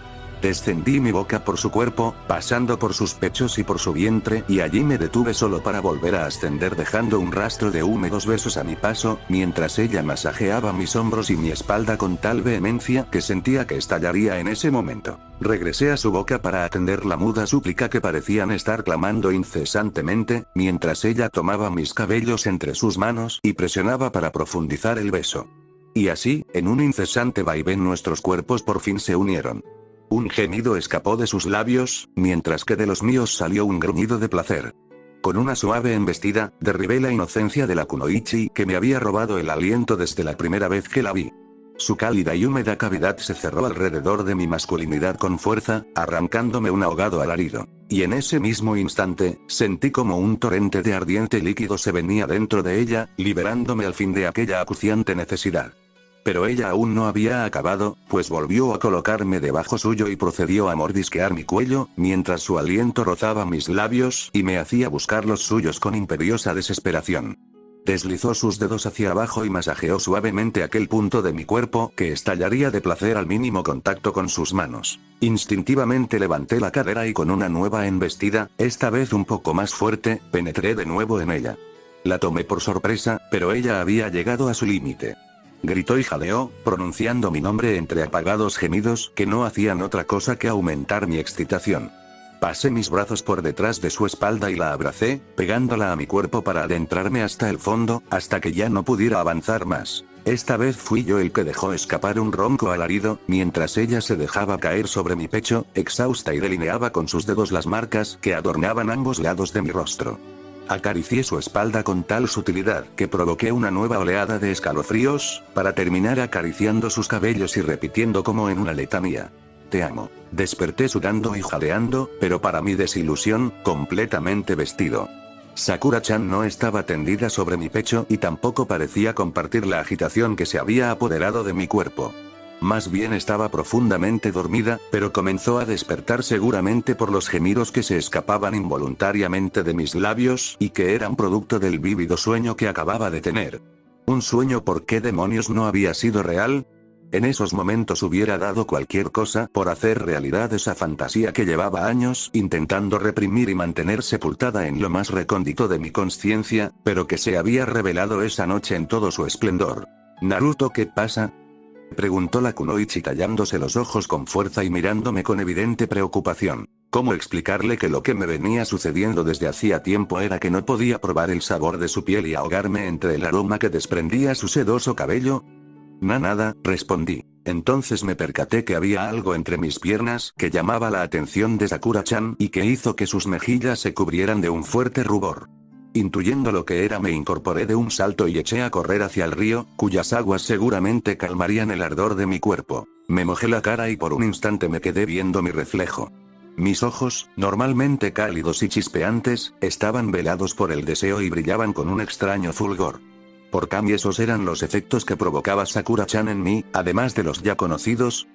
Descendí mi boca por su cuerpo, pasando por sus pechos y por su vientre, y allí me detuve solo para volver a ascender dejando un rastro de húmedos besos a mi paso, mientras ella masajeaba mis hombros y mi espalda con tal vehemencia que sentía que estallaría en ese momento. Regresé a su boca para atender la muda súplica que parecían estar clamando incesantemente, mientras ella tomaba mis cabellos entre sus manos y presionaba para profundizar el beso. Y así, en un incesante vaivén nuestros cuerpos por fin se unieron. Un gemido escapó de sus labios, mientras que de los míos salió un gruñido de placer. Con una suave embestida, derribé la inocencia de la kunoichi que me había robado el aliento desde la primera vez que la vi. Su cálida y húmeda cavidad se cerró alrededor de mi masculinidad con fuerza, arrancándome un ahogado alarido. Y en ese mismo instante, sentí como un torrente de ardiente líquido se venía dentro de ella, liberándome al fin de aquella acuciante necesidad. Pero ella aún no había acabado, pues volvió a colocarme debajo suyo y procedió a mordisquear mi cuello, mientras su aliento rozaba mis labios y me hacía buscar los suyos con imperiosa desesperación. Deslizó sus dedos hacia abajo y masajeó suavemente aquel punto de mi cuerpo que estallaría de placer al mínimo contacto con sus manos. Instintivamente levanté la cadera y con una nueva embestida, esta vez un poco más fuerte, penetré de nuevo en ella. La tomé por sorpresa, pero ella había llegado a su límite. Gritó y jadeó, pronunciando mi nombre entre apagados gemidos que no hacían otra cosa que aumentar mi excitación. Pasé mis brazos por detrás de su espalda y la abracé, pegándola a mi cuerpo para adentrarme hasta el fondo, hasta que ya no pudiera avanzar más. Esta vez fui yo el que dejó escapar un ronco alarido, mientras ella se dejaba caer sobre mi pecho, exhausta y delineaba con sus dedos las marcas que adornaban ambos lados de mi rostro. Acaricié su espalda con tal sutilidad que provoqué una nueva oleada de escalofríos, para terminar acariciando sus cabellos y repitiendo como en una letanía: te amo. Desperté sudando y jadeando, pero para mi desilusión, completamente vestido. Sakura-chan no estaba tendida sobre mi pecho y tampoco parecía compartir la agitación que se había apoderado de mi cuerpo. Más bien estaba profundamente dormida, pero comenzó a despertar seguramente por los gemidos que se escapaban involuntariamente de mis labios y que eran producto del vívido sueño que acababa de tener. ¿Un sueño por qué demonios no había sido real? En esos momentos hubiera dado cualquier cosa por hacer realidad esa fantasía que llevaba años intentando reprimir y mantener sepultada en lo más recóndito de mi conciencia, pero que se había revelado esa noche en todo su esplendor. «Naruto, ¿qué pasa?», preguntó la kunoichi tallándose los ojos con fuerza y mirándome con evidente preocupación. ¿Cómo explicarle que lo que me venía sucediendo desde hacía tiempo era que no podía probar el sabor de su piel y ahogarme entre el aroma que desprendía su sedoso cabello? Nada, respondí. Entonces me percaté que había algo entre mis piernas que llamaba la atención de Sakura-chan y que hizo que sus mejillas se cubrieran de un fuerte rubor. Intuyendo lo que era, me incorporé de un salto y eché a correr hacia el río, cuyas aguas seguramente calmarían el ardor de mi cuerpo. Me mojé la cara y por un instante me quedé viendo mi reflejo. Mis ojos, normalmente cálidos y chispeantes, estaban velados por el deseo y brillaban con un extraño fulgor. ¿Por qué esos eran los efectos que provocaba Sakura-chan en mí, además de los ya conocidos?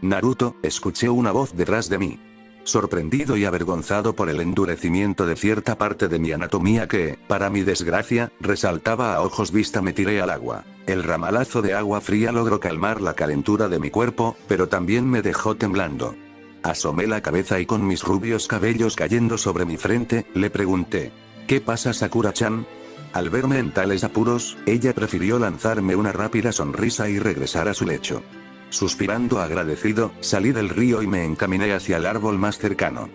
«Naruto», escuché una voz detrás de mí. Sorprendido y avergonzado por el endurecimiento de cierta parte de mi anatomía que, para mi desgracia, resaltaba a ojos vista, me tiré al agua. El ramalazo de agua fría logró calmar la calentura de mi cuerpo, pero también me dejó temblando. Asomé la cabeza y con mis rubios cabellos cayendo sobre mi frente, le pregunté: «¿Qué pasa, Sakura-chan?». Al verme en tales apuros, ella prefirió lanzarme una rápida sonrisa y regresar a su lecho. Suspirando agradecido, salí del río y me encaminé hacia el árbol más cercano.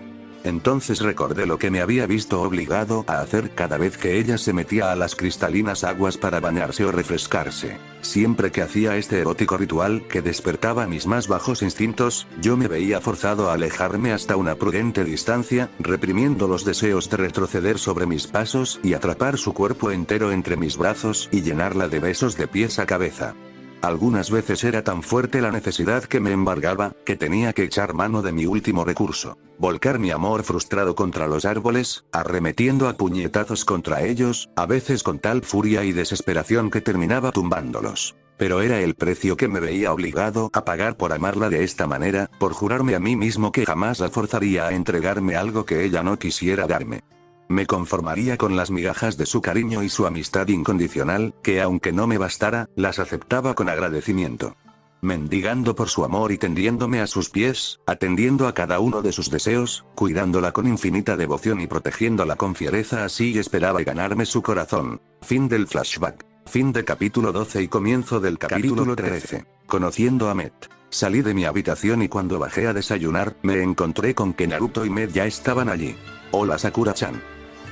Entonces recordé lo que me había visto obligado a hacer cada vez que ella se metía a las cristalinas aguas para bañarse o refrescarse. Siempre que hacía este erótico ritual que despertaba mis más bajos instintos, yo me veía forzado a alejarme hasta una prudente distancia, reprimiendo los deseos de retroceder sobre mis pasos y atrapar su cuerpo entero entre mis brazos y llenarla de besos de pies a cabeza. Algunas veces era tan fuerte la necesidad que me embargaba, que tenía que echar mano de mi último recurso, volcar mi amor frustrado contra los árboles, arremetiendo a puñetazos contra ellos, a veces con tal furia y desesperación que terminaba tumbándolos. Pero era el precio que me veía obligado a pagar por amarla de esta manera, por jurarme a mí mismo que jamás la forzaría a entregarme algo que ella no quisiera darme. Me conformaría con las migajas de su cariño y su amistad incondicional, que aunque no me bastara, las aceptaba con agradecimiento. Mendigando por su amor y tendiéndome a sus pies, atendiendo a cada uno de sus deseos, cuidándola con infinita devoción y protegiéndola con fiereza, así esperaba ganarme su corazón. Fin del flashback. Fin de capítulo 12 y comienzo del capítulo 13. Conociendo a Met. Salí de mi habitación y cuando bajé a desayunar, me encontré con que Naruto y Met ya estaban allí. Hola Sakura-chan.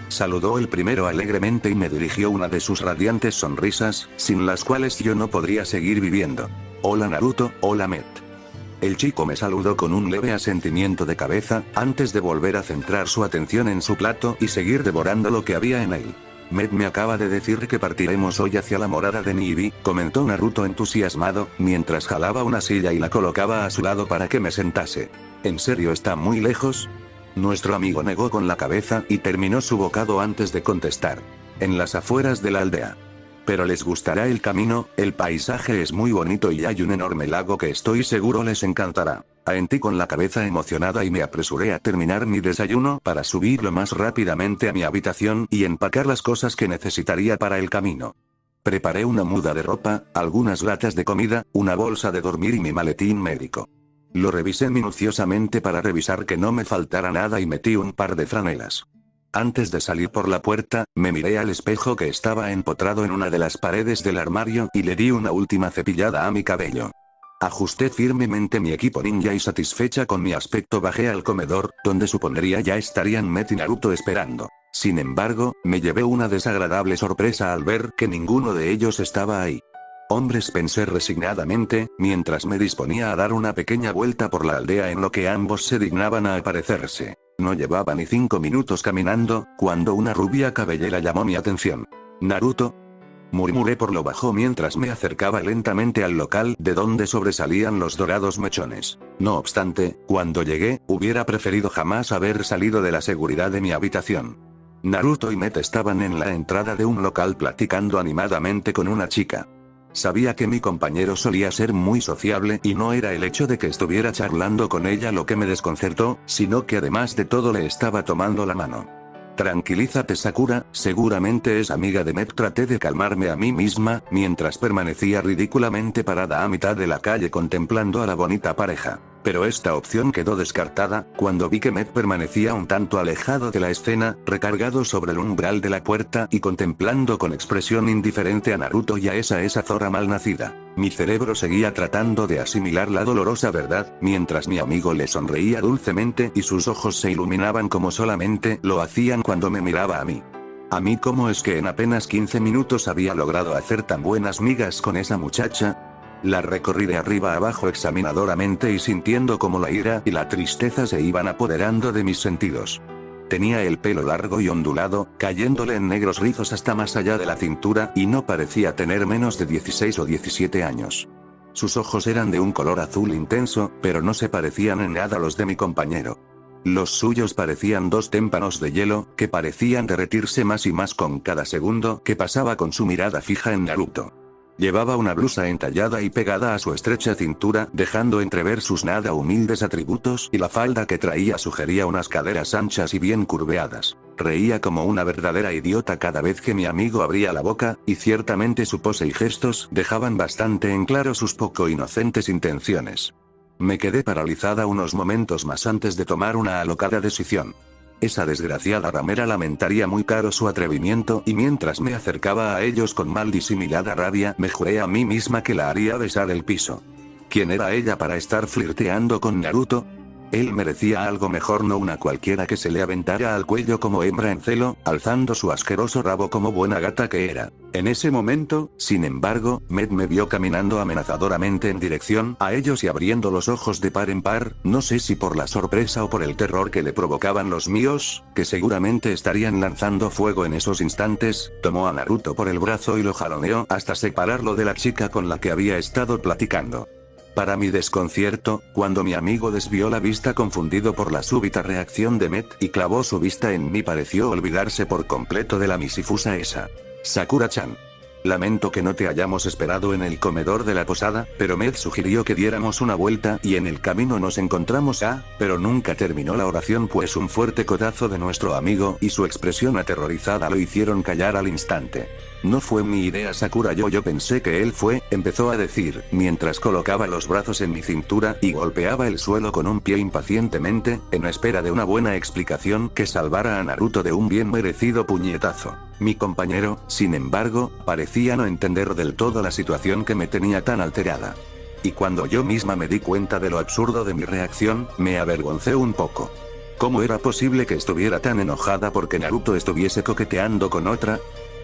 Saludó el primero alegremente y me dirigió una de sus radiantes sonrisas, sin las cuales yo no podría seguir viviendo. Hola Naruto, hola Met. El chico me saludó con un leve asentimiento de cabeza, antes de volver a centrar su atención en su plato y seguir devorando lo que había en él. Met me acaba de decir que partiremos hoy hacia la morada de Nibi, comentó Naruto entusiasmado, mientras jalaba una silla y la colocaba a su lado para que me sentase. ¿En serio está muy lejos? Nuestro amigo negó con la cabeza y terminó su bocado antes de contestar. En las afueras de la aldea. Pero les gustará el camino, el paisaje es muy bonito y hay un enorme lago que estoy seguro les encantará. Asentí con la cabeza emocionada y me apresuré a terminar mi desayuno para subir lo más rápidamente a mi habitación y empacar las cosas que necesitaría para el camino. Preparé una muda de ropa, algunas latas de comida, una bolsa de dormir y mi maletín médico. Lo revisé minuciosamente para revisar que no me faltara nada y metí un par de franelas. Antes de salir por la puerta, me miré al espejo que estaba empotrado en una de las paredes del armario y le di una última cepillada a mi cabello. Ajusté firmemente mi equipo ninja y satisfecha con mi aspecto bajé al comedor, donde supondría ya estarían Met y Naruto esperando. Sin embargo, me llevé una desagradable sorpresa al ver que ninguno de ellos estaba ahí. Hombres, pensé resignadamente, mientras me disponía a dar una pequeña vuelta por la aldea en lo que ambos se dignaban a aparecerse. No llevaba ni 5 minutos caminando, cuando una rubia cabellera llamó mi atención. ¿Naruto? Murmuré por lo bajo mientras me acercaba lentamente al local de donde sobresalían los dorados mechones. No obstante, cuando llegué, hubiera preferido jamás haber salido de la seguridad de mi habitación. Naruto y Met estaban en la entrada de un local platicando animadamente con una chica. Sabía que mi compañero solía ser muy sociable y no era el hecho de que estuviera charlando con ella lo que me desconcertó, sino que además de todo le estaba tomando la mano. Tranquilízate Sakura, seguramente es amiga de Met. Traté de calmarme a mí misma, mientras permanecía ridículamente parada a mitad de la calle contemplando a la bonita pareja. Pero esta opción quedó descartada, cuando vi que Met permanecía un tanto alejado de la escena, recargado sobre el umbral de la puerta y contemplando con expresión indiferente a Naruto y a esa zorra malnacida. Mi cerebro seguía tratando de asimilar la dolorosa verdad, mientras mi amigo le sonreía dulcemente y sus ojos se iluminaban como solamente lo hacían cuando me miraba a mí. ¿Cómo es que en apenas 15 minutos había logrado hacer tan buenas migas con esa muchacha? La recorrí de arriba a abajo examinadoramente y sintiendo como la ira y la tristeza se iban apoderando de mis sentidos. Tenía el pelo largo y ondulado, cayéndole en negros rizos hasta más allá de la cintura y no parecía tener menos de 16 o 17 años. Sus ojos eran de un color azul intenso, pero no se parecían en nada a los de mi compañero. Los suyos parecían 2 témpanos de hielo, que parecían derretirse más y más con cada segundo que pasaba con su mirada fija en Naruto. Llevaba una blusa entallada y pegada a su estrecha cintura, dejando entrever sus nada humildes atributos, y la falda que traía sugería unas caderas anchas y bien curveadas. Reía como una verdadera idiota cada vez que mi amigo abría la boca, y ciertamente su pose y gestos dejaban bastante en claro sus poco inocentes intenciones. Me quedé paralizada unos momentos más antes de tomar una alocada decisión. Esa desgraciada ramera lamentaría muy caro su atrevimiento y mientras me acercaba a ellos con mal disimulada rabia me juré a mí misma que la haría besar el piso. ¿Quién era ella para estar flirteando con Naruto? Él merecía algo mejor, no una cualquiera que se le aventara al cuello como hembra en celo, alzando su asqueroso rabo como buena gata que era. En ese momento, sin embargo, Med me vio caminando amenazadoramente en dirección a ellos y abriendo los ojos de par en par, no sé si por la sorpresa o por el terror que le provocaban los míos, que seguramente estarían lanzando fuego en esos instantes, tomó a Naruto por el brazo y lo jaloneó hasta separarlo de la chica con la que había estado platicando. Para mi desconcierto, cuando mi amigo desvió la vista confundido por la súbita reacción de Met y clavó su vista en mí, pareció olvidarse por completo de la misifusa esa. Sakura-chan. Lamento que no te hayamos esperado en el comedor de la posada, pero Med sugirió que diéramos una vuelta y en el camino nos encontramos pero nunca terminó la oración pues un fuerte codazo de nuestro amigo y su expresión aterrorizada lo hicieron callar al instante. No fue mi idea, Sakura, yo pensé que él fue, empezó a decir, mientras colocaba los brazos en mi cintura y golpeaba el suelo con un pie impacientemente, en espera de una buena explicación que salvara a Naruto de un bien merecido puñetazo. Mi compañero, sin embargo, parecía no entender del todo la situación que me tenía tan alterada. Y cuando yo misma me di cuenta de lo absurdo de mi reacción, me avergoncé un poco. ¿Cómo era posible que estuviera tan enojada porque Naruto estuviese coqueteando con otra?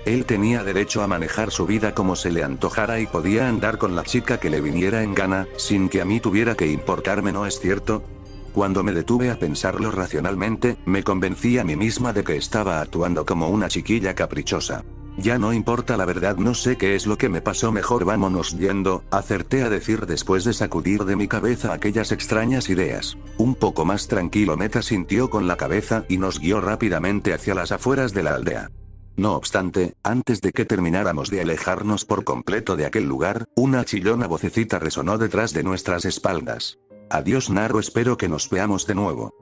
Él tenía derecho a manejar su vida como se le antojara y podía andar con la chica que le viniera en gana, sin que a mí tuviera que importarme, ¿no es cierto? Cuando me detuve a pensarlo racionalmente, me convencí a mí misma de que estaba actuando como una chiquilla caprichosa. Ya no importa la verdad, no sé qué es lo que me pasó, mejor vámonos yendo, acerté a decir después de sacudir de mi cabeza aquellas extrañas ideas. Un poco más tranquilo, Met asintió con la cabeza y nos guió rápidamente hacia las afueras de la aldea. No obstante, antes de que termináramos de alejarnos por completo de aquel lugar, una chillona vocecita resonó detrás de nuestras espaldas. Adiós, Naru, espero que nos veamos de nuevo.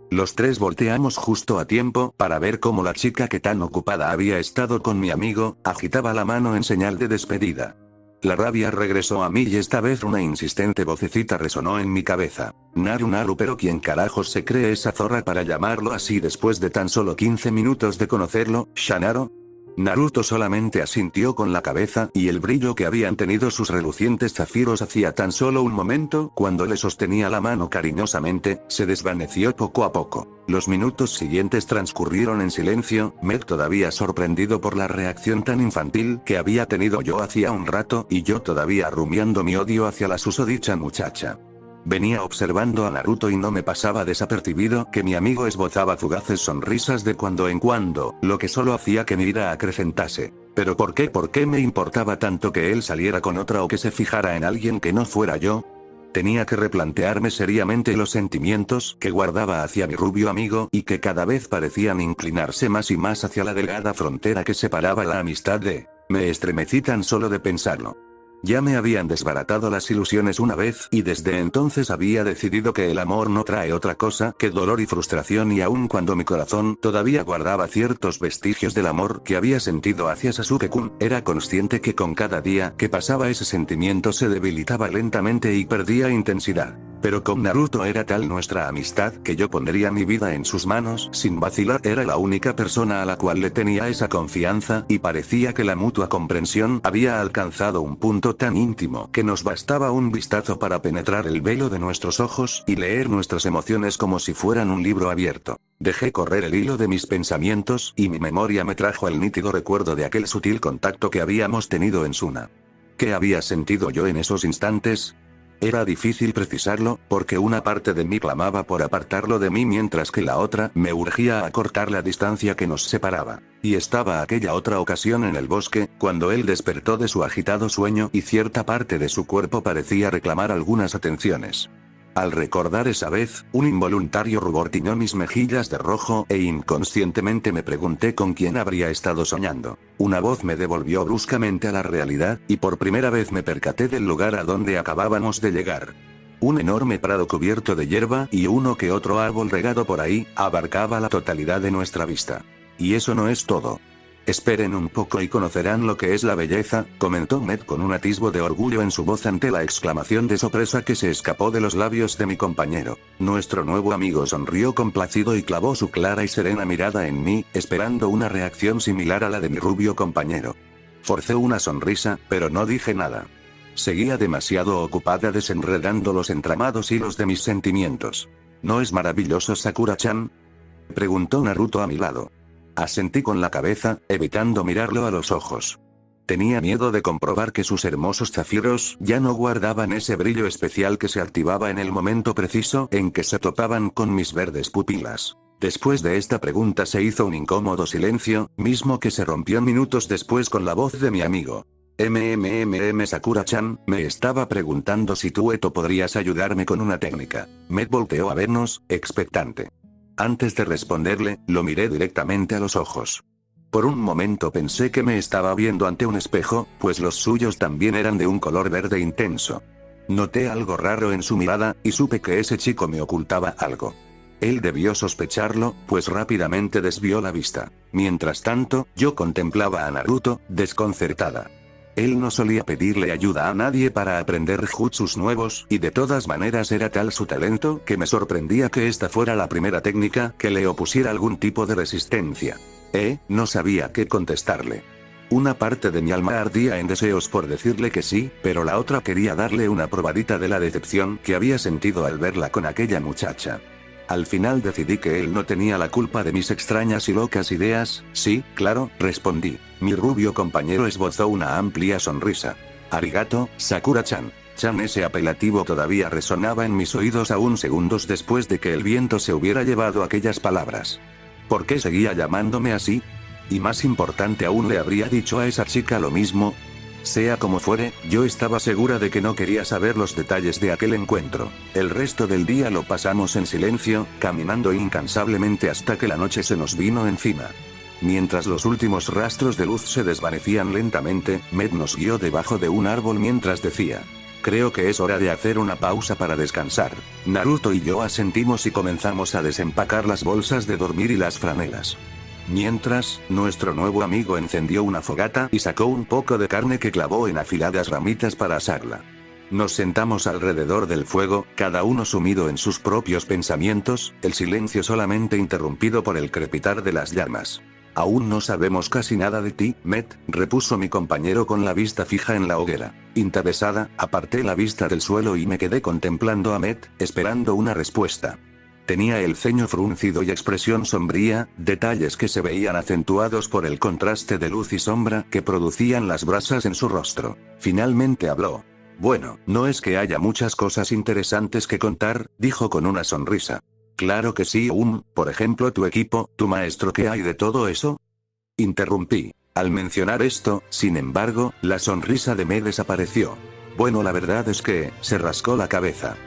Los tres volteamos justo a tiempo para ver cómo la chica que tan ocupada había estado con mi amigo, agitaba la mano en señal de despedida. La rabia regresó a mí y esta vez una insistente vocecita resonó en mi cabeza. Naru, pero ¿quién carajos se cree esa zorra para llamarlo así después de tan solo 15 minutos de conocerlo, Shanaro? Naruto solamente asintió con la cabeza y el brillo que habían tenido sus relucientes zafiros hacía tan solo un momento cuando le sostenía la mano cariñosamente, se desvaneció poco a poco. Los minutos siguientes transcurrieron en silencio, Meg todavía sorprendido por la reacción tan infantil que había tenido yo hacía un rato y yo todavía rumiando mi odio hacia la susodicha muchacha. Venía observando a Naruto y no me pasaba desapercibido que mi amigo esbozaba fugaces sonrisas de cuando en cuando, lo que solo hacía que mi ira acrecentase. ¿Pero por qué me importaba tanto que él saliera con otra o que se fijara en alguien que no fuera yo? Tenía que replantearme seriamente los sentimientos que guardaba hacia mi rubio amigo y que cada vez parecían inclinarse más y más hacia la delgada frontera que separaba la amistad de... Me estremecí tan solo de pensarlo. Ya me habían desbaratado las ilusiones una vez y desde entonces había decidido que el amor no trae otra cosa que dolor y frustración, y aun cuando mi corazón todavía guardaba ciertos vestigios del amor que había sentido hacia Sasuke-kun, era consciente que con cada día que pasaba ese sentimiento se debilitaba lentamente y perdía intensidad. Pero con Naruto era tal nuestra amistad que yo pondría mi vida en sus manos sin vacilar. Era la única persona a la cual le tenía esa confianza y parecía que la mutua comprensión había alcanzado un punto tan íntimo que nos bastaba un vistazo para penetrar el velo de nuestros ojos y leer nuestras emociones como si fueran un libro abierto. Dejé correr el hilo de mis pensamientos y mi memoria me trajo el nítido recuerdo de aquel sutil contacto que habíamos tenido en Suna. ¿Qué había sentido yo en esos instantes? Era difícil precisarlo, porque una parte de mí clamaba por apartarlo de mí mientras que la otra me urgía a acortar la distancia que nos separaba. Y estaba aquella otra ocasión en el bosque, cuando él despertó de su agitado sueño y cierta parte de su cuerpo parecía reclamar algunas atenciones. Al recordar esa vez, un involuntario rubor tiñó mis mejillas de rojo e inconscientemente me pregunté con quién habría estado soñando. Una voz me devolvió bruscamente a la realidad, y por primera vez me percaté del lugar a donde acabábamos de llegar. Un enorme prado cubierto de hierba y uno que otro árbol regado por ahí, abarcaba la totalidad de nuestra vista. Y eso no es todo. Esperen un poco y conocerán lo que es la belleza, comentó Med con un atisbo de orgullo en su voz ante la exclamación de sorpresa que se escapó de los labios de mi compañero. Nuestro nuevo amigo sonrió complacido y clavó su clara y serena mirada en mí, esperando una reacción similar a la de mi rubio compañero. Forcé una sonrisa, pero no dije nada. Seguía demasiado ocupada desenredando los entramados hilos de mis sentimientos. ¿No es maravilloso Sakura-chan?, preguntó Naruto a mi lado. Asentí con la cabeza, evitando mirarlo a los ojos. Tenía miedo de comprobar que sus hermosos zafiros ya no guardaban ese brillo especial que se activaba en el momento preciso en que se topaban con mis verdes pupilas. Después de esta pregunta se hizo un incómodo silencio, mismo que se rompió minutos después con la voz de mi amigo. Sakura-chan, me estaba preguntando si tú Eto podrías ayudarme con una técnica. Med volteó a vernos, expectante. Antes de responderle, lo miré directamente a los ojos. Por un momento pensé que me estaba viendo ante un espejo, pues los suyos también eran de un color verde intenso. Noté algo raro en su mirada, y supe que ese chico me ocultaba algo. Él debió sospecharlo, pues rápidamente desvió la vista. Mientras tanto, yo contemplaba a Naruto, desconcertada. Él no solía pedirle ayuda a nadie para aprender jutsus nuevos, y de todas maneras era tal su talento que me sorprendía que esta fuera la primera técnica que le opusiera algún tipo de resistencia. No sabía qué contestarle. Una parte de mi alma ardía en deseos por decirle que sí, pero la otra quería darle una probadita de la decepción que había sentido al verla con aquella muchacha. Al final decidí que él no tenía la culpa de mis extrañas y locas ideas. Sí, claro, respondí. Mi rubio compañero esbozó una amplia sonrisa. Arigato, Sakura-chan. Ese apelativo todavía resonaba en mis oídos aún segundos después de que el viento se hubiera llevado aquellas palabras. ¿Por qué seguía llamándome así? Y más importante aún, ¿le habría dicho a esa chica lo mismo? Sea como fuere, yo estaba segura de que no quería saber los detalles de aquel encuentro. El resto del día lo pasamos en silencio, caminando incansablemente hasta que la noche se nos vino encima. Mientras los últimos rastros de luz se desvanecían lentamente, Med nos guió debajo de un árbol mientras decía: creo que es hora de hacer una pausa para descansar. Naruto y yo asentimos y comenzamos a desempacar las bolsas de dormir y las franelas. Mientras, nuestro nuevo amigo encendió una fogata y sacó un poco de carne que clavó en afiladas ramitas para asarla. Nos sentamos alrededor del fuego, cada uno sumido en sus propios pensamientos, el silencio solamente interrumpido por el crepitar de las llamas. Aún no sabemos casi nada de ti, Med, repuso mi compañero con la vista fija en la hoguera. Interesada, aparté la vista del suelo y me quedé contemplando a Med, esperando una respuesta. Tenía el ceño fruncido y expresión sombría, detalles que se veían acentuados por el contraste de luz y sombra que producían las brasas en su rostro. Finalmente habló. Bueno, no es que haya muchas cosas interesantes que contar, dijo con una sonrisa. Claro que sí, por ejemplo tu equipo, tu maestro, ¿qué hay de todo eso? Interrumpí. Al mencionar esto, sin embargo, la sonrisa de Med desapareció. Bueno, la verdad es que, se rascó la cabeza.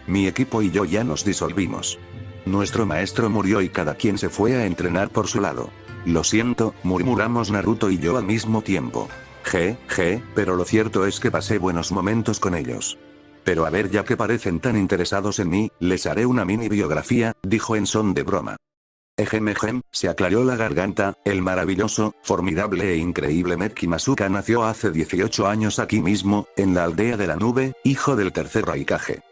Mi equipo y yo ya nos disolvimos. Nuestro maestro murió y cada quien se fue a entrenar por su lado. Lo siento, murmuramos Naruto y yo al mismo tiempo. Pero lo cierto es que pasé buenos momentos con ellos. Pero a ver, ya que parecen tan interesados en mí, les haré una mini biografía, dijo en son de broma. Se aclaró la garganta, el maravilloso, formidable e increíble Med Kimasuka nació hace 18 años aquí mismo, en la aldea de la nube, hijo del tercer Raikage.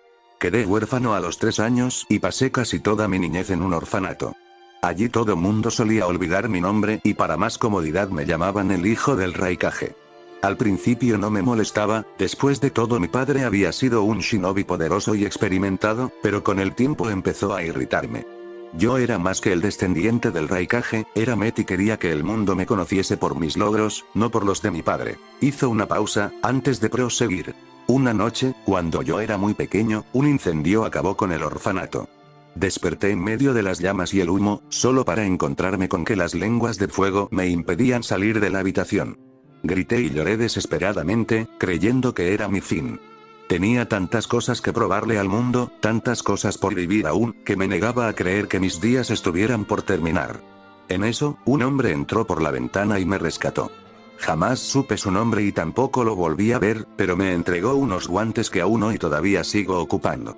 Quedé huérfano a los 3 años y pasé casi toda mi niñez en un orfanato. Allí todo mundo solía olvidar mi nombre y para más comodidad me llamaban el hijo del Raikage. Al principio no me molestaba, después de todo mi padre había sido un shinobi poderoso y experimentado, pero con el tiempo empezó a irritarme. Yo era más que el descendiente del Raikage, era Met y quería que el mundo me conociese por mis logros, no por los de mi padre. Hizo una pausa, antes de proseguir. Una noche, cuando yo era muy pequeño, un incendio acabó con el orfanato. Desperté en medio de las llamas y el humo, solo para encontrarme con que las lenguas de fuego me impedían salir de la habitación. Grité y lloré desesperadamente, creyendo que era mi fin. Tenía tantas cosas que probarle al mundo, tantas cosas por vivir aún, que me negaba a creer que mis días estuvieran por terminar. En eso, un hombre entró por la ventana y me rescató. Jamás supe su nombre y tampoco lo volví a ver, pero me entregó unos guantes que aún hoy todavía sigo ocupando.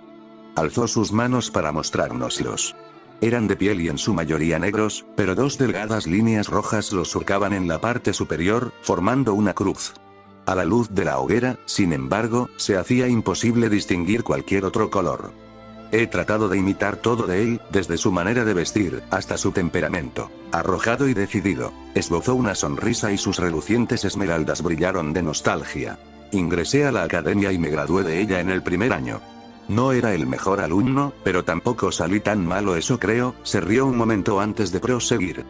Alzó sus manos para mostrárnoslos. Eran de piel y en su mayoría negros, pero 2 delgadas líneas rojas los surcaban en la parte superior, formando una cruz. A la luz de la hoguera, sin embargo, se hacía imposible distinguir cualquier otro color. He tratado de imitar todo de él, desde su manera de vestir, hasta su temperamento, arrojado y decidido. Esbozó una sonrisa y sus relucientes esmeraldas brillaron de nostalgia. Ingresé a la academia y me gradué de ella en el primer año. No era el mejor alumno, pero tampoco salí tan malo, eso creo. Se rió un momento antes de proseguir.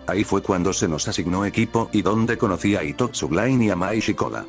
Ahí fue cuando se nos asignó equipo y donde conocí a Hitotsu Line y a Mai Shikoda.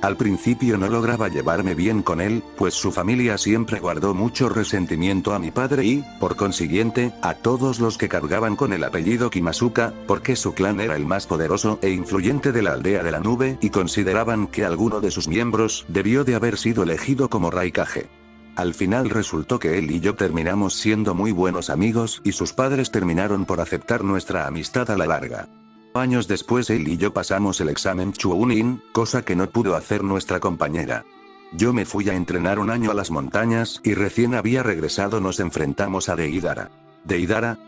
Al principio no lograba llevarme bien con él, pues su familia siempre guardó mucho resentimiento a mi padre y, por consiguiente, a todos los que cargaban con el apellido Kimasuka, porque su clan era el más poderoso e influyente de la aldea de la nube y consideraban que alguno de sus miembros debió de haber sido elegido como Raikage. Al final resultó que él y yo terminamos siendo muy buenos amigos y sus padres terminaron por aceptar nuestra amistad a la larga. Años después él y yo pasamos el examen Chunin, cosa que no pudo hacer nuestra compañera. Yo me fui a entrenar un año a las montañas y recién había regresado nos enfrentamos a Deidara. ¿Deidara?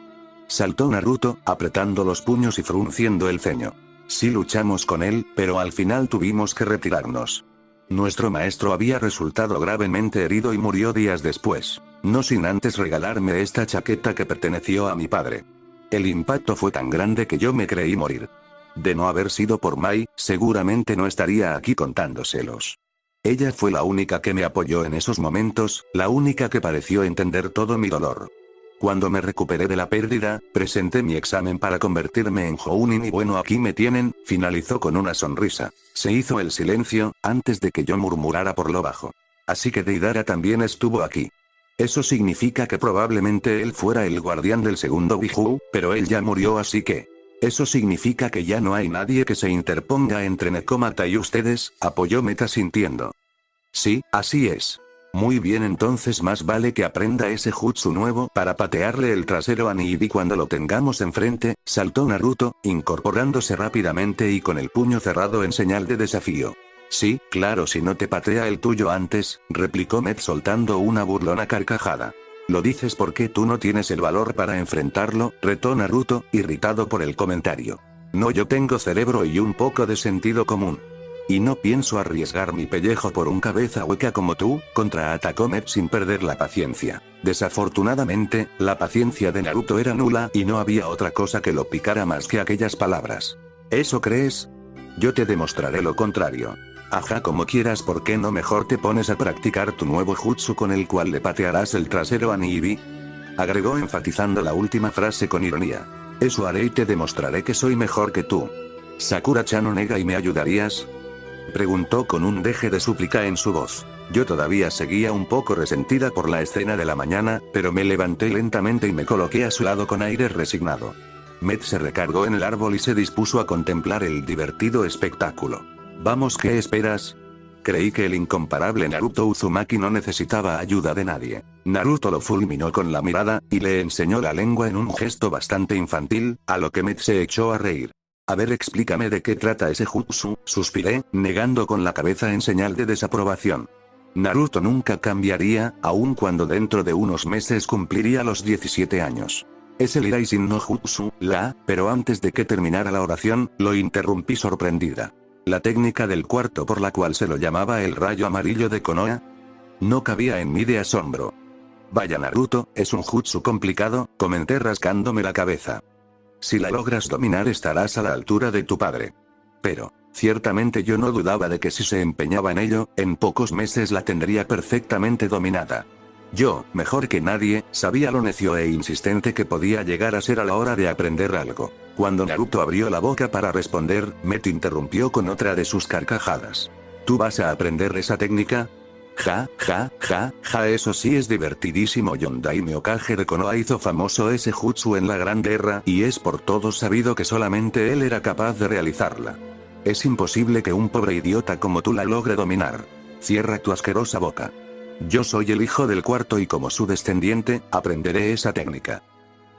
Saltó Naruto, apretando los puños y frunciendo el ceño. Sí luchamos con él, pero al final tuvimos que retirarnos. Nuestro maestro había resultado gravemente herido y murió días después, no sin antes regalarme esta chaqueta que perteneció a mi padre. El impacto fue tan grande que yo me creí morir. De no haber sido por Mai, seguramente no estaría aquí contándoselos. Ella fue la única que me apoyó en esos momentos, la única que pareció entender todo mi dolor. Cuando me recuperé de la pérdida, presenté mi examen para convertirme en Jounin y bueno, aquí me tienen, finalizó con una sonrisa. Se hizo el silencio, antes de que yo murmurara por lo bajo. Así que Deidara también estuvo aquí. Eso significa que probablemente él fuera el guardián del segundo Biju, pero él ya murió, así que... Eso significa que ya no hay nadie que se interponga entre Nekomata y ustedes, apoyó Meta sintiendo. Sí, así es. Muy bien, entonces más vale que aprenda ese jutsu nuevo para patearle el trasero a Niibi cuando lo tengamos enfrente, saltó Naruto, incorporándose rápidamente y con el puño cerrado en señal de desafío. Sí, claro, si no te patea el tuyo antes, replicó Met soltando una burlona carcajada. ¿Lo dices porque tú no tienes el valor para enfrentarlo?, retó Naruto, irritado por el comentario. No, yo tengo cerebro y un poco de sentido común. Y no pienso arriesgar mi pellejo por un cabeza hueca como tú, contraatacó Met sin perder la paciencia. Desafortunadamente, la paciencia de Naruto era nula y no había otra cosa que lo picara más que aquellas palabras. ¿Eso crees? Yo te demostraré lo contrario. Ajá, como quieras, ¿por qué no mejor te pones a practicar tu nuevo jutsu con el cual le patearás el trasero a Niibi? Agregó enfatizando la última frase con ironía. Eso haré y te demostraré que soy mejor que tú. ¿Sakura-chan Onega y me ayudarías?, preguntó con un deje de súplica en su voz. Yo todavía seguía un poco resentida por la escena de la mañana, pero me levanté lentamente y me coloqué a su lado con aire resignado. Met se recargó en el árbol y se dispuso a contemplar el divertido espectáculo. Vamos, ¿qué esperas? Creí que el incomparable Naruto Uzumaki no necesitaba ayuda de nadie. Naruto lo fulminó con la mirada, y le enseñó la lengua en un gesto bastante infantil, a lo que Met se echó a reír. A ver, explícame de qué trata ese jutsu, suspiré, negando con la cabeza en señal de desaprobación. Naruto nunca cambiaría, aun cuando dentro de unos meses cumpliría los 17 años. Es el Iraishin no Jutsu, pero antes de que terminara la oración, lo interrumpí sorprendida. La técnica del cuarto por la cual se lo llamaba el rayo amarillo de Konoha. No cabía en mí de asombro. Vaya Naruto, es un jutsu complicado, comenté rascándome la cabeza. Si la logras dominar estarás a la altura de tu padre. Pero, ciertamente yo no dudaba de que si se empeñaba en ello, en pocos meses la tendría perfectamente dominada. Yo, mejor que nadie, sabía lo necio e insistente que podía llegar a ser a la hora de aprender algo. Cuando Naruto abrió la boca para responder, Met interrumpió con otra de sus carcajadas. ¿Tú vas a aprender esa técnica? Ja, eso sí es divertidísimo. Yondaime Hokage de Konoha hizo famoso ese jutsu en la Gran Guerra y es por todos sabido que solamente él era capaz de realizarla. Es imposible que un pobre idiota como tú la logre dominar. Cierra tu asquerosa boca. Yo soy el hijo del cuarto y como su descendiente, aprenderé esa técnica.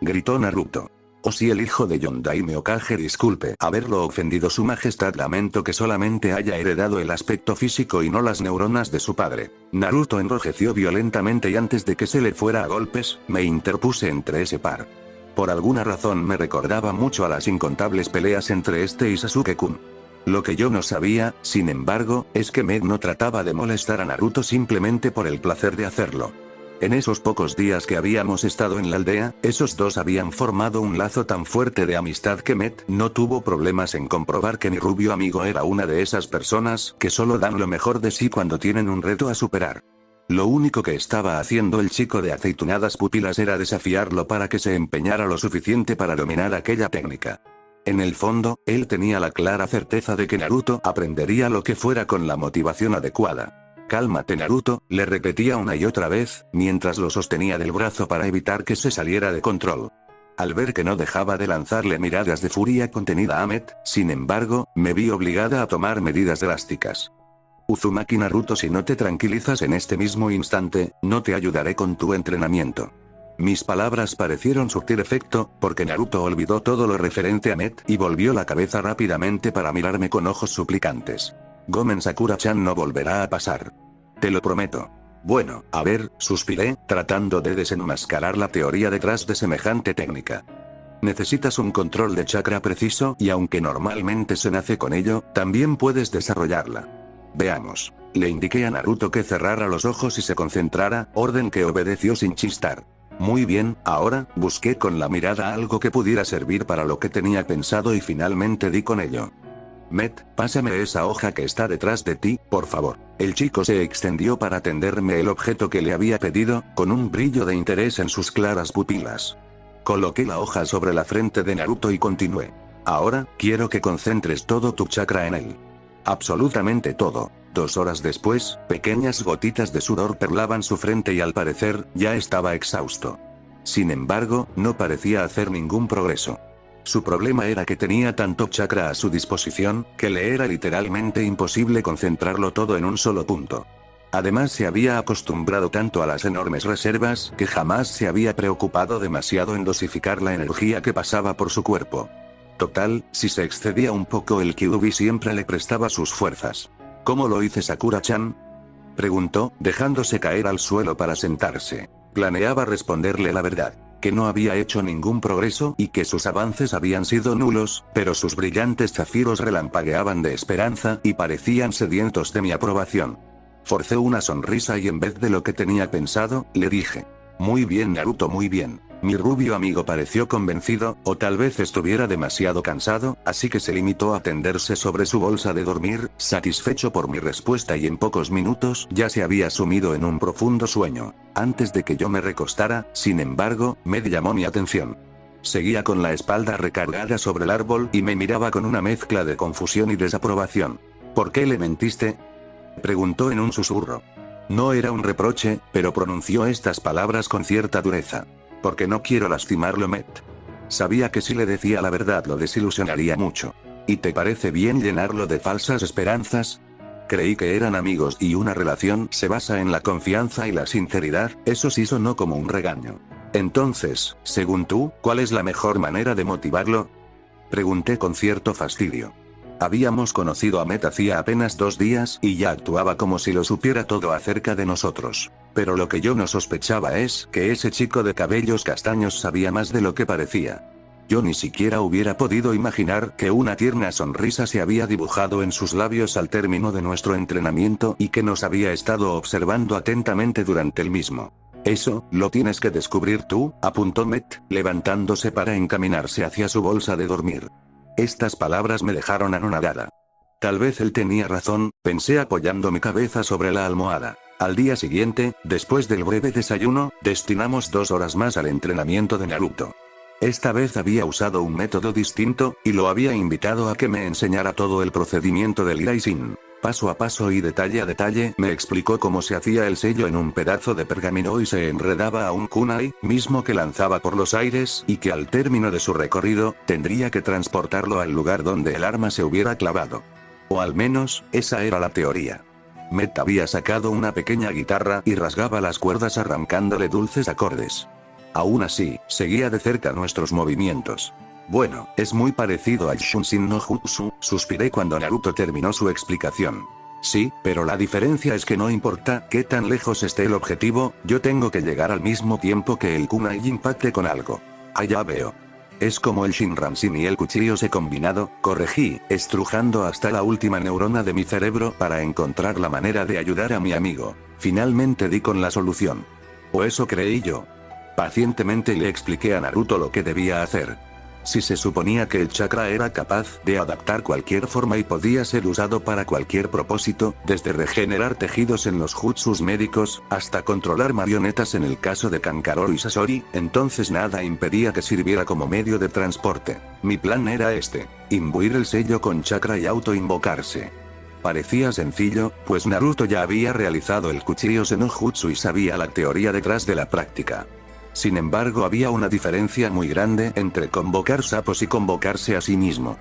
Gritó Naruto. Oh sí, el hijo de Yondaime Hokage, disculpe haberlo ofendido su majestad, lamento que solamente haya heredado el aspecto físico y no las neuronas de su padre. Naruto enrojeció violentamente y antes de que se le fuera a golpes, me interpuse entre ese par. Por alguna razón me recordaba mucho a las incontables peleas entre este y Sasuke-kun. Lo que yo no sabía, sin embargo, es que Med no trataba de molestar a Naruto simplemente por el placer de hacerlo. En esos pocos días que habíamos estado en la aldea, esos dos habían formado un lazo tan fuerte de amistad que Met no tuvo problemas en comprobar que mi rubio amigo era una de esas personas que solo dan lo mejor de sí cuando tienen un reto a superar. Lo único que estaba haciendo el chico de aceitunadas pupilas era desafiarlo para que se empeñara lo suficiente para dominar aquella técnica. En el fondo, él tenía la clara certeza de que Naruto aprendería lo que fuera con la motivación adecuada. Cálmate Naruto, le repetía una y otra vez, mientras lo sostenía del brazo para evitar que se saliera de control. Al ver que no dejaba de lanzarle miradas de furia contenida a Met, sin embargo, me vi obligada a tomar medidas drásticas. Uzumaki Naruto, si no te tranquilizas en este mismo instante, no te ayudaré con tu entrenamiento. Mis palabras parecieron surtir efecto, porque Naruto olvidó todo lo referente a Met y volvió la cabeza rápidamente para mirarme con ojos suplicantes. Gomen Sakura-chan no volverá a pasar. Te lo prometo. Bueno, a ver, suspiré, tratando de desenmascarar la teoría detrás de semejante técnica. Necesitas un control de chakra preciso y aunque normalmente se nace con ello, también puedes desarrollarla. Veamos. Le indiqué a Naruto que cerrara los ojos y se concentrara, orden que obedeció sin chistar. Muy bien, ahora, busqué con la mirada algo que pudiera servir para lo que tenía pensado y finalmente di con ello. Met, pásame esa hoja que está detrás de ti, por favor. El chico se extendió para tenderme el objeto que le había pedido, con un brillo de interés en sus claras pupilas. Coloqué la hoja sobre la frente de Naruto y continué. Ahora, quiero que concentres todo tu chakra en él. Absolutamente todo. 2 horas después, pequeñas gotitas de sudor perlaban su frente y al parecer, ya estaba exhausto. Sin embargo, no parecía hacer ningún progreso. Su problema era que tenía tanto chakra a su disposición, que le era literalmente imposible concentrarlo todo en un solo punto. Además se había acostumbrado tanto a las enormes reservas, que jamás se había preocupado demasiado en dosificar la energía que pasaba por su cuerpo. Total, si se excedía un poco el Kyuubi siempre le prestaba sus fuerzas. ¿Cómo lo hice Sakura-chan?, preguntó, dejándose caer al suelo para sentarse. Planeaba responderle la verdad, que no había hecho ningún progreso y que sus avances habían sido nulos, pero sus brillantes zafiros relampagueaban de esperanza y parecían sedientos de mi aprobación. Forcé una sonrisa y en vez de lo que tenía pensado, le dije: muy bien Naruto, muy bien. Mi rubio amigo pareció convencido, o tal vez estuviera demasiado cansado, así que se limitó a tenderse sobre su bolsa de dormir, satisfecho por mi respuesta y en pocos minutos ya se había sumido en un profundo sueño. Antes de que yo me recostara, sin embargo, me llamó mi atención. Seguía con la espalda recargada sobre el árbol y me miraba con una mezcla de confusión y desaprobación. ¿Por qué le mentiste?, preguntó en un susurro. No era un reproche, pero pronunció estas palabras con cierta dureza. Porque no quiero lastimarlo, Met. Sabía que si le decía la verdad lo desilusionaría mucho. ¿Y te parece bien llenarlo de falsas esperanzas? Creí que eran amigos y una relación se basa en la confianza y la sinceridad, eso sí sonó como un regaño. Entonces, según tú, ¿cuál es la mejor manera de motivarlo?, pregunté con cierto fastidio. Habíamos conocido a Met hacía apenas 2 días y ya actuaba como si lo supiera todo acerca de nosotros. Pero lo que yo no sospechaba es que ese chico de cabellos castaños sabía más de lo que parecía. Yo ni siquiera hubiera podido imaginar que una tierna sonrisa se había dibujado en sus labios al término de nuestro entrenamiento y que nos había estado observando atentamente durante el mismo. Eso, lo tienes que descubrir tú, apuntó Met, levantándose para encaminarse hacia su bolsa de dormir. Estas palabras me dejaron anonadada. Tal vez él tenía razón, pensé apoyando mi cabeza sobre la almohada. Al día siguiente, después del breve desayuno, destinamos 2 horas más al entrenamiento de Naruto. Esta vez había usado un método distinto, y lo había invitado a que me enseñara todo el procedimiento del Iraishin. Paso a paso y detalle a detalle me explicó cómo se hacía el sello en un pedazo de pergamino y se enredaba a un kunai, mismo que lanzaba por los aires y que al término de su recorrido, tendría que transportarlo al lugar donde el arma se hubiera clavado. O al menos, esa era la teoría. Met había sacado una pequeña guitarra y rasgaba las cuerdas arrancándole dulces acordes. Aún así, seguía de cerca nuestros movimientos. Bueno, es muy parecido a Shunshin no Jutsu, suspiré cuando Naruto terminó su explicación. Sí, pero la diferencia es que no importa qué tan lejos esté el objetivo, yo tengo que llegar al mismo tiempo que el kunai impacte con algo. Ah, ya veo. Es como el Shinranshin y el Kuchiyose combinado, corregí, estrujando hasta la última neurona de mi cerebro para encontrar la manera de ayudar a mi amigo. Finalmente di con la solución. O eso creí yo. Pacientemente le expliqué a Naruto lo que debía hacer. Si se suponía que el chakra era capaz de adaptar cualquier forma y podía ser usado para cualquier propósito, desde regenerar tejidos en los jutsus médicos, hasta controlar marionetas en el caso de Kankaro y Sasori, entonces nada impedía que sirviera como medio de transporte. Mi plan era este: imbuir el sello con chakra y autoinvocarse. Parecía sencillo, pues Naruto ya había realizado el Kuchiryo no Jutsu y sabía la teoría detrás de la práctica. Sin embargo, había una diferencia muy grande entre convocar sapos y convocarse a sí mismo.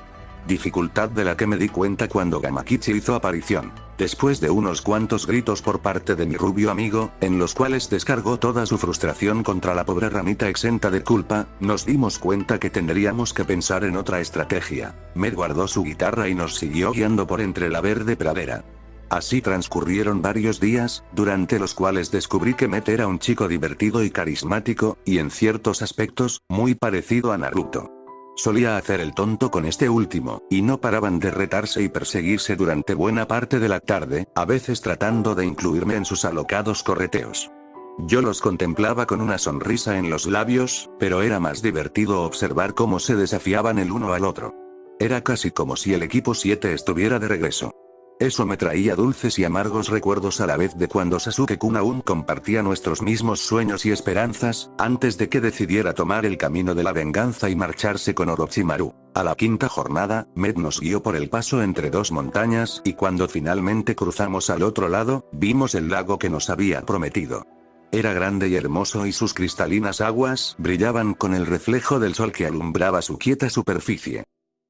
Dificultad de la que me di cuenta cuando Gamakichi hizo aparición. Después de unos cuantos gritos por parte de mi rubio amigo, en los cuales descargó toda su frustración contra la pobre ranita exenta de culpa, nos dimos cuenta que tendríamos que pensar en otra estrategia. Med guardó su guitarra y nos siguió guiando por entre la verde pradera. Así transcurrieron varios días, durante los cuales descubrí que Met era un chico divertido y carismático, y en ciertos aspectos, muy parecido a Naruto. Solía hacer el tonto con este último, y no paraban de retarse y perseguirse durante buena parte de la tarde, a veces tratando de incluirme en sus alocados correteos. Yo los contemplaba con una sonrisa en los labios, pero era más divertido observar cómo se desafiaban el uno al otro. Era casi como si el equipo 7 estuviera de regreso. Eso me traía dulces y amargos recuerdos a la vez de cuando Sasuke-kun aún compartía nuestros mismos sueños y esperanzas, antes de que decidiera tomar el camino de la venganza y marcharse con Orochimaru. A la quinta jornada, Med nos guió por el paso entre dos montañas y cuando finalmente cruzamos al otro lado, vimos el lago que nos había prometido. Era grande y hermoso y sus cristalinas aguas brillaban con el reflejo del sol que alumbraba su quieta superficie.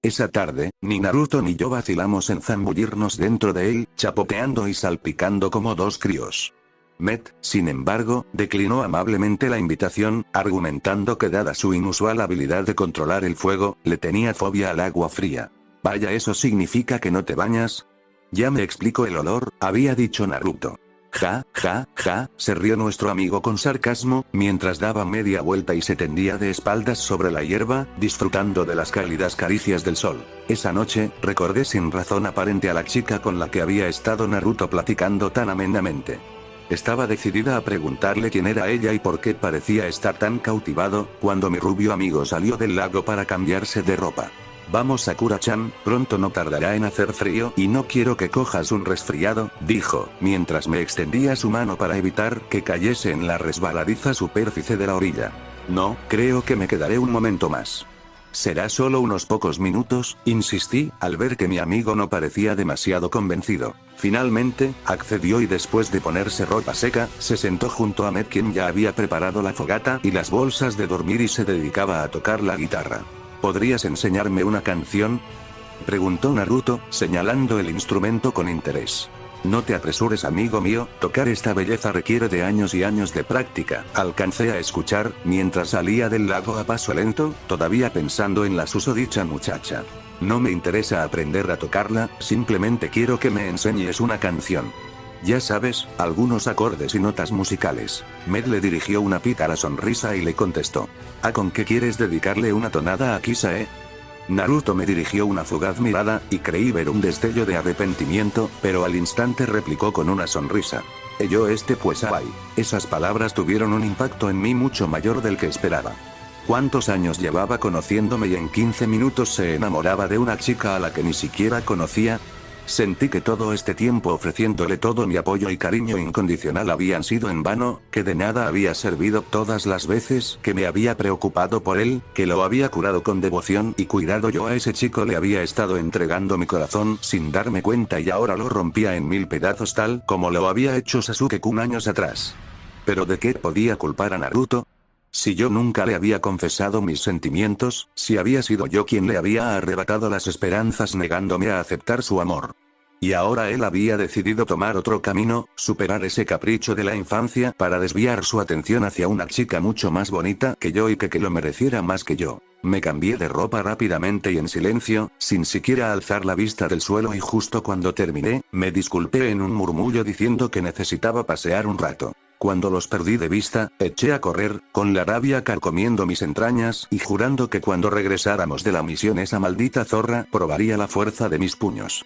Esa tarde, ni Naruto ni yo vacilamos en zambullirnos dentro de él, chapoteando y salpicando como dos críos. Met, sin embargo, declinó amablemente la invitación, argumentando que dada su inusual habilidad de controlar el fuego, le tenía fobia al agua fría. Vaya, ¿eso significa que no te bañas? Ya me explico el olor, había dicho Naruto. Ja, ja, ja, se rió nuestro amigo con sarcasmo, mientras daba media vuelta y se tendía de espaldas sobre la hierba, disfrutando de las cálidas caricias del sol. Esa noche, recordé sin razón aparente a la chica con la que había estado Naruto platicando tan amenamente. Estaba decidida a preguntarle quién era ella y por qué parecía estar tan cautivado, cuando mi rubio amigo salió del lago para cambiarse de ropa. Vamos Sakura-chan, pronto no tardará en hacer frío y no quiero que cojas un resfriado, dijo, mientras me extendía su mano para evitar que cayese en la resbaladiza superficie de la orilla. No, creo que me quedaré un momento más. Será solo unos pocos minutos, insistí, al ver que mi amigo no parecía demasiado convencido. Finalmente, accedió y después de ponerse ropa seca, se sentó junto a Med, quien ya había preparado la fogata y las bolsas de dormir y se dedicaba a tocar la guitarra. ¿Podrías enseñarme una canción?, preguntó Naruto, señalando el instrumento con interés. No te apresures, amigo mío, tocar esta belleza requiere de años y años de práctica, alcancé a escuchar, mientras salía del lago a paso lento, todavía pensando en la susodicha muchacha. No me interesa aprender a tocarla, simplemente quiero que me enseñes una canción. Ya sabes, algunos acordes y notas musicales. Med le dirigió una pícara sonrisa y le contestó. ¿A con qué quieres dedicarle una tonada a Kisae? Naruto me dirigió una fugaz mirada, y creí ver un destello de arrepentimiento, pero al instante replicó con una sonrisa. Pues ay. Esas palabras tuvieron un impacto en mí mucho mayor del que esperaba. ¿Cuántos años llevaba conociéndome y en 15 minutos se enamoraba de una chica a la que ni siquiera conocía? Sentí que todo este tiempo ofreciéndole todo mi apoyo y cariño incondicional habían sido en vano, que de nada había servido todas las veces que me había preocupado por él, que lo había curado con devoción y cuidado. Yo a ese chico le había estado entregando mi corazón sin darme cuenta y ahora lo rompía en mil pedazos tal como lo había hecho Sasuke-kun años atrás. ¿Pero de qué podía culpar a Naruto? Si yo nunca le había confesado mis sentimientos, si había sido yo quien le había arrebatado las esperanzas negándome a aceptar su amor. Y ahora él había decidido tomar otro camino, superar ese capricho de la infancia para desviar su atención hacia una chica mucho más bonita que yo y que lo mereciera más que yo. Me cambié de ropa rápidamente y en silencio, sin siquiera alzar la vista del suelo, y justo cuando terminé, me disculpé en un murmullo diciendo que necesitaba pasear un rato. Cuando los perdí de vista, eché a correr, con la rabia carcomiendo mis entrañas y jurando que cuando regresáramos de la misión esa maldita zorra probaría la fuerza de mis puños.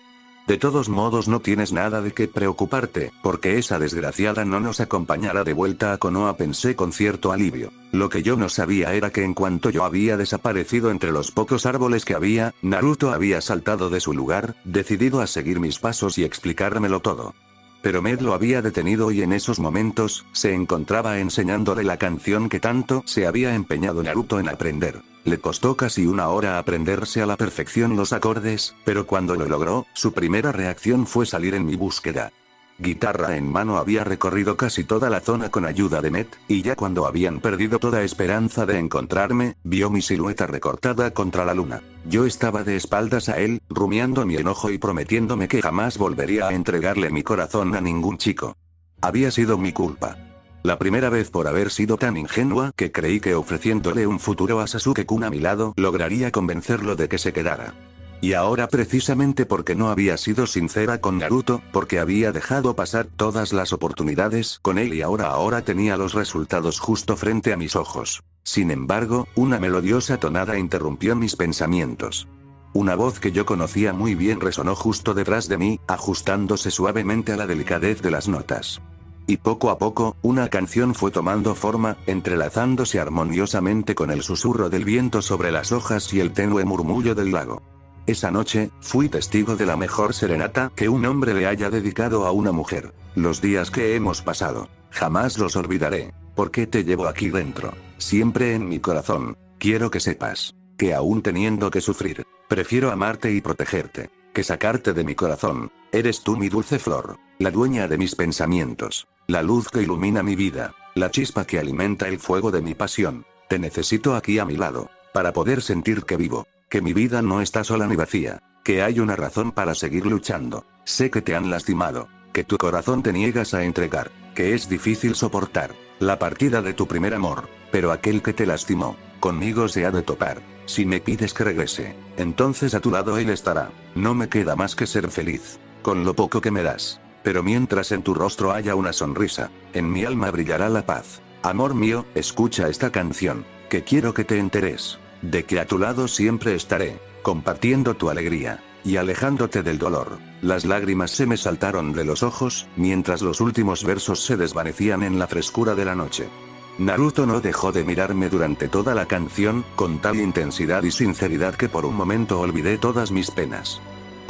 De todos modos no tienes nada de qué preocuparte, porque esa desgraciada no nos acompañará de vuelta a Konoha, pensé con cierto alivio. Lo que yo no sabía era que en cuanto yo había desaparecido entre los pocos árboles que había, Naruto había saltado de su lugar, decidido a seguir mis pasos y explicármelo todo. Pero Med lo había detenido y en esos momentos, se encontraba enseñándole la canción que tanto se había empeñado Naruto en aprender. Le costó casi una hora aprenderse a la perfección los acordes, pero cuando lo logró, su primera reacción fue salir en mi búsqueda. Guitarra en mano había recorrido casi toda la zona con ayuda de Met, y ya cuando habían perdido toda esperanza de encontrarme, vio mi silueta recortada contra la luna. Yo estaba de espaldas a él, rumiando mi enojo y prometiéndome que jamás volvería a entregarle mi corazón a ningún chico. Había sido mi culpa. La primera vez por haber sido tan ingenua que creí que ofreciéndole un futuro a Sasuke-kun a mi lado lograría convencerlo de que se quedara. Y ahora precisamente porque no había sido sincera con Naruto, porque había dejado pasar todas las oportunidades con él y ahora tenía los resultados justo frente a mis ojos. Sin embargo, una melodiosa tonada interrumpió mis pensamientos. Una voz que yo conocía muy bien resonó justo detrás de mí, ajustándose suavemente a la delicadez de las notas. Y poco a poco, una canción fue tomando forma, entrelazándose armoniosamente con el susurro del viento sobre las hojas y el tenue murmullo del lago. Esa noche, fui testigo de la mejor serenata que un hombre le haya dedicado a una mujer. Los días que hemos pasado, jamás los olvidaré, porque te llevo aquí dentro, siempre en mi corazón. Quiero que sepas, que aún teniendo que sufrir, prefiero amarte y protegerte, que sacarte de mi corazón. Eres tú mi dulce flor, la dueña de mis pensamientos, la luz que ilumina mi vida, la chispa que alimenta el fuego de mi pasión. Te necesito aquí a mi lado, para poder sentir que vivo. Que mi vida no está sola ni vacía, que hay una razón para seguir luchando. Sé que te han lastimado, que tu corazón te niegas a entregar, que es difícil soportar la partida de tu primer amor, pero aquel que te lastimó, conmigo se ha de topar. Si me pides que regrese, entonces a tu lado él estará. No me queda más que ser feliz, con lo poco que me das. Pero mientras en tu rostro haya una sonrisa, en mi alma brillará la paz. Amor mío, escucha esta canción, que quiero que te enteres. De que a tu lado siempre estaré, compartiendo tu alegría, y alejándote del dolor. Las lágrimas se me saltaron de los ojos, mientras los últimos versos se desvanecían en la frescura de la noche. Naruto no dejó de mirarme durante toda la canción, con tal intensidad y sinceridad que por un momento olvidé todas mis penas.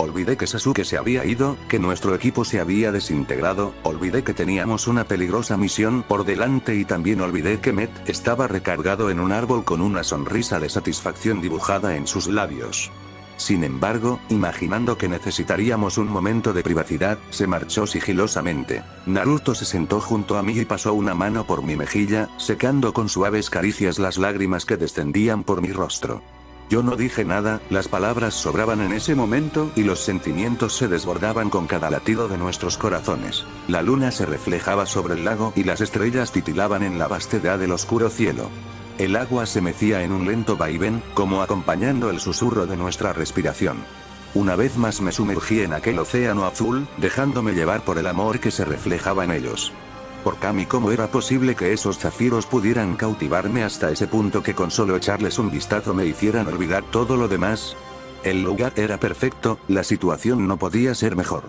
Olvidé que Sasuke se había ido, que nuestro equipo se había desintegrado, olvidé que teníamos una peligrosa misión por delante y también olvidé que Met estaba recargado en un árbol con una sonrisa de satisfacción dibujada en sus labios. Sin embargo, imaginando que necesitaríamos un momento de privacidad, se marchó sigilosamente. Naruto se sentó junto a mí y pasó una mano por mi mejilla, secando con suaves caricias las lágrimas que descendían por mi rostro. Yo no dije nada, las palabras sobraban en ese momento y los sentimientos se desbordaban con cada latido de nuestros corazones. La luna se reflejaba sobre el lago y las estrellas titilaban en la vastedad del oscuro cielo. El agua se mecía en un lento vaivén, como acompañando el susurro de nuestra respiración. Una vez más me sumergí en aquel océano azul, dejándome llevar por el amor que se reflejaba en ellos. Por Kami, ¿cómo era posible que esos zafiros pudieran cautivarme hasta ese punto que con solo echarles un vistazo me hicieran olvidar todo lo demás? El lugar era perfecto, la situación no podía ser mejor.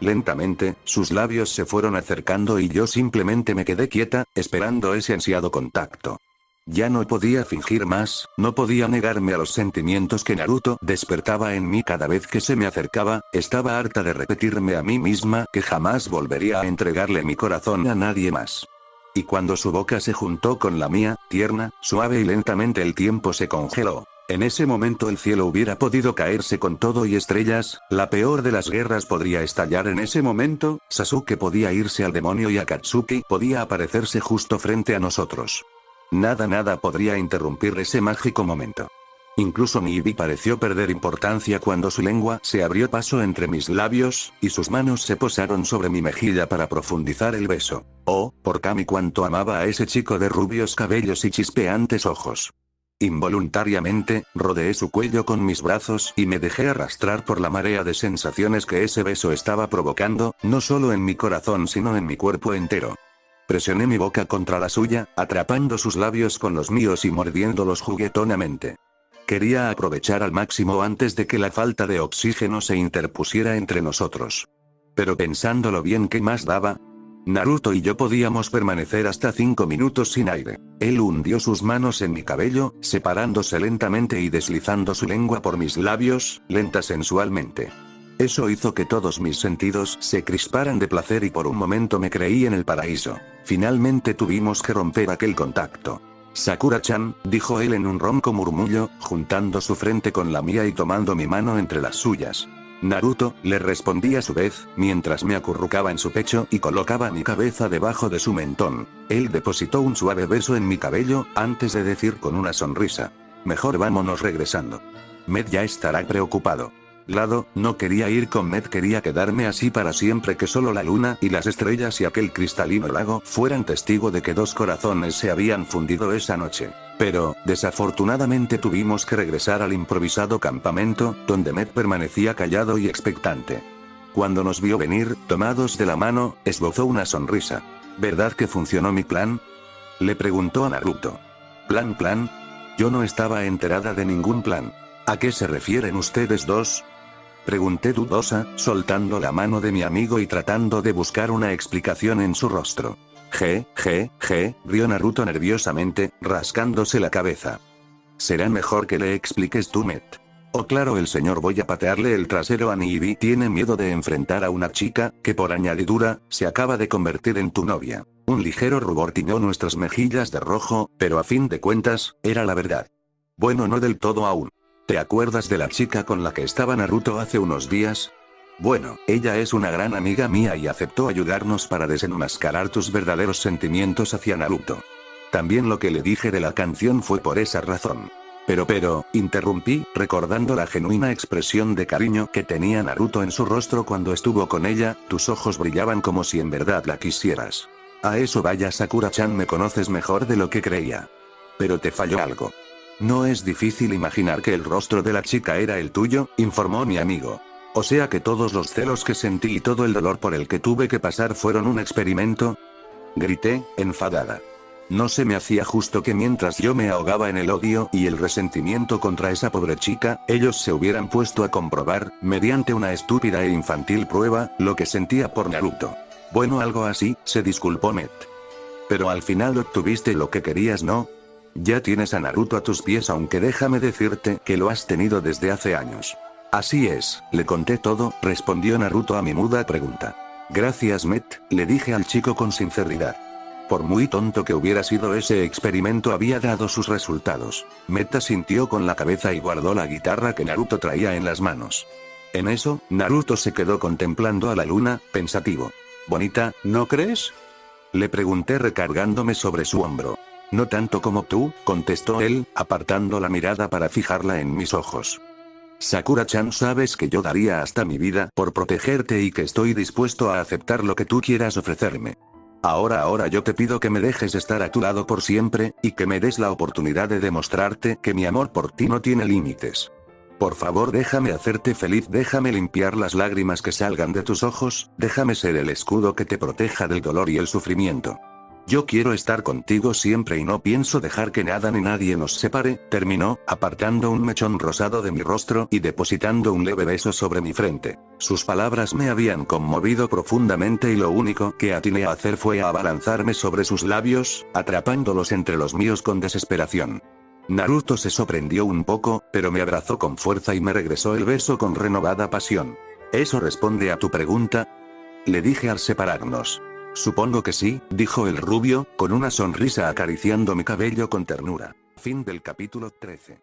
Lentamente, sus labios se fueron acercando y yo simplemente me quedé quieta, esperando ese ansiado contacto. Ya no podía fingir más, no podía negarme a los sentimientos que Naruto despertaba en mí cada vez que se me acercaba. Estaba harta de repetirme a mí misma que jamás volvería a entregarle mi corazón a nadie más. Y cuando su boca se juntó con la mía, tierna, suave y lentamente, el tiempo se congeló. En ese momento el cielo hubiera podido caerse con todo y estrellas, la peor de las guerras podría estallar en ese momento, Sasuke podía irse al demonio y Akatsuki podía aparecerse justo frente a nosotros. Nada podría interrumpir ese mágico momento. Incluso mi Ibi pareció perder importancia cuando su lengua se abrió paso entre mis labios, y sus manos se posaron sobre mi mejilla para profundizar el beso. Oh, por Kami, cuánto amaba a ese chico de rubios cabellos y chispeantes ojos. Involuntariamente, rodeé su cuello con mis brazos y me dejé arrastrar por la marea de sensaciones que ese beso estaba provocando, no solo en mi corazón sino en mi cuerpo entero. Presioné mi boca contra la suya, atrapando sus labios con los míos y mordiéndolos juguetonamente. Quería aprovechar al máximo antes de que la falta de oxígeno se interpusiera entre nosotros. Pero pensándolo bien, ¿qué más daba? Naruto y yo podíamos permanecer hasta 5 minutos sin aire. Él hundió sus manos en mi cabello, separándose lentamente y deslizando su lengua por mis labios, lenta sensualmente. Eso hizo que todos mis sentidos se crisparan de placer y por un momento me creí en el paraíso. Finalmente tuvimos que romper aquel contacto. Sakura-chan, dijo él en un ronco murmullo, juntando su frente con la mía y tomando mi mano entre las suyas. Naruto, le respondí a su vez, mientras me acurrucaba en su pecho y colocaba mi cabeza debajo de su mentón. Él depositó un suave beso en mi cabello, antes de decir con una sonrisa: mejor vámonos regresando. Med ya estará preocupado. Lado, no quería ir con Med, quería quedarme así para siempre, que solo la luna y las estrellas y aquel cristalino lago fueran testigo de que dos corazones se habían fundido esa noche. Pero, desafortunadamente tuvimos que regresar al improvisado campamento, donde Med permanecía callado y expectante. Cuando nos vio venir, tomados de la mano, esbozó una sonrisa. ¿Verdad que funcionó mi plan?, le preguntó a Naruto. ¿Plan? Yo no estaba enterada de ningún plan. ¿A qué se refieren ustedes dos?, pregunté dudosa, soltando la mano de mi amigo y tratando de buscar una explicación en su rostro. Rió Naruto nerviosamente, rascándose la cabeza. Será mejor que le expliques tú, Met. Oh claro, el señor, voy a patearle el trasero a Nibi. Tiene miedo de enfrentar a una chica, que por añadidura, se acaba de convertir en tu novia. Un ligero rubor tiñó nuestras mejillas de rojo, pero a fin de cuentas, era la verdad. Bueno, no del todo aún. ¿Te acuerdas de la chica con la que estaba Naruto hace unos días? Bueno, ella es una gran amiga mía y aceptó ayudarnos para desenmascarar tus verdaderos sentimientos hacia Naruto. También lo que le dije de la canción fue por esa razón. Pero, interrumpí, recordando la genuina expresión de cariño que tenía Naruto en su rostro cuando estuvo con ella. Tus ojos brillaban como si en verdad la quisieras. A eso vaya, Sakura-chan, me conoces mejor de lo que creía. Pero te falló algo. No es difícil imaginar que el rostro de la chica era el tuyo, informó mi amigo. O sea que todos los celos que sentí y todo el dolor por el que tuve que pasar fueron un experimento. Grité, enfadada. No se me hacía justo que mientras yo me ahogaba en el odio y el resentimiento contra esa pobre chica, ellos se hubieran puesto a comprobar, mediante una estúpida e infantil prueba, lo que sentía por Naruto. Bueno, algo así, se disculpó Met. Pero al final obtuviste lo que querías, ¿no? Ya tienes a Naruto a tus pies, aunque déjame decirte que lo has tenido desde hace años. Así es, le conté todo, respondió Naruto a mi muda pregunta. Gracias, Met, le dije al chico con sinceridad. Por muy tonto que hubiera sido, ese experimento había dado sus resultados. Met asintió con la cabeza y guardó la guitarra que Naruto traía en las manos. En eso, Naruto se quedó contemplando a la luna, pensativo. Bonita, ¿no crees?, le pregunté recargándome sobre su hombro. No tanto como tú, contestó él, apartando la mirada para fijarla en mis ojos. Sakura-chan, sabes que yo daría hasta mi vida por protegerte y que estoy dispuesto a aceptar lo que tú quieras ofrecerme. Ahora yo te pido que me dejes estar a tu lado por siempre, y que me des la oportunidad de demostrarte que mi amor por ti no tiene límites. Por favor, déjame hacerte feliz, déjame limpiar las lágrimas que salgan de tus ojos, déjame ser el escudo que te proteja del dolor y el sufrimiento. Yo quiero estar contigo siempre y no pienso dejar que nada ni nadie nos separe, terminó, apartando un mechón rosado de mi rostro y depositando un leve beso sobre mi frente. Sus palabras me habían conmovido profundamente y lo único que atiné a hacer fue abalanzarme sobre sus labios, atrapándolos entre los míos con desesperación. Naruto se sorprendió un poco, pero me abrazó con fuerza y me regresó el beso con renovada pasión. ¿Eso responde a tu pregunta?, le dije al separarnos. Supongo que sí, dijo el rubio, con una sonrisa acariciando mi cabello con ternura. Fin del capítulo 13.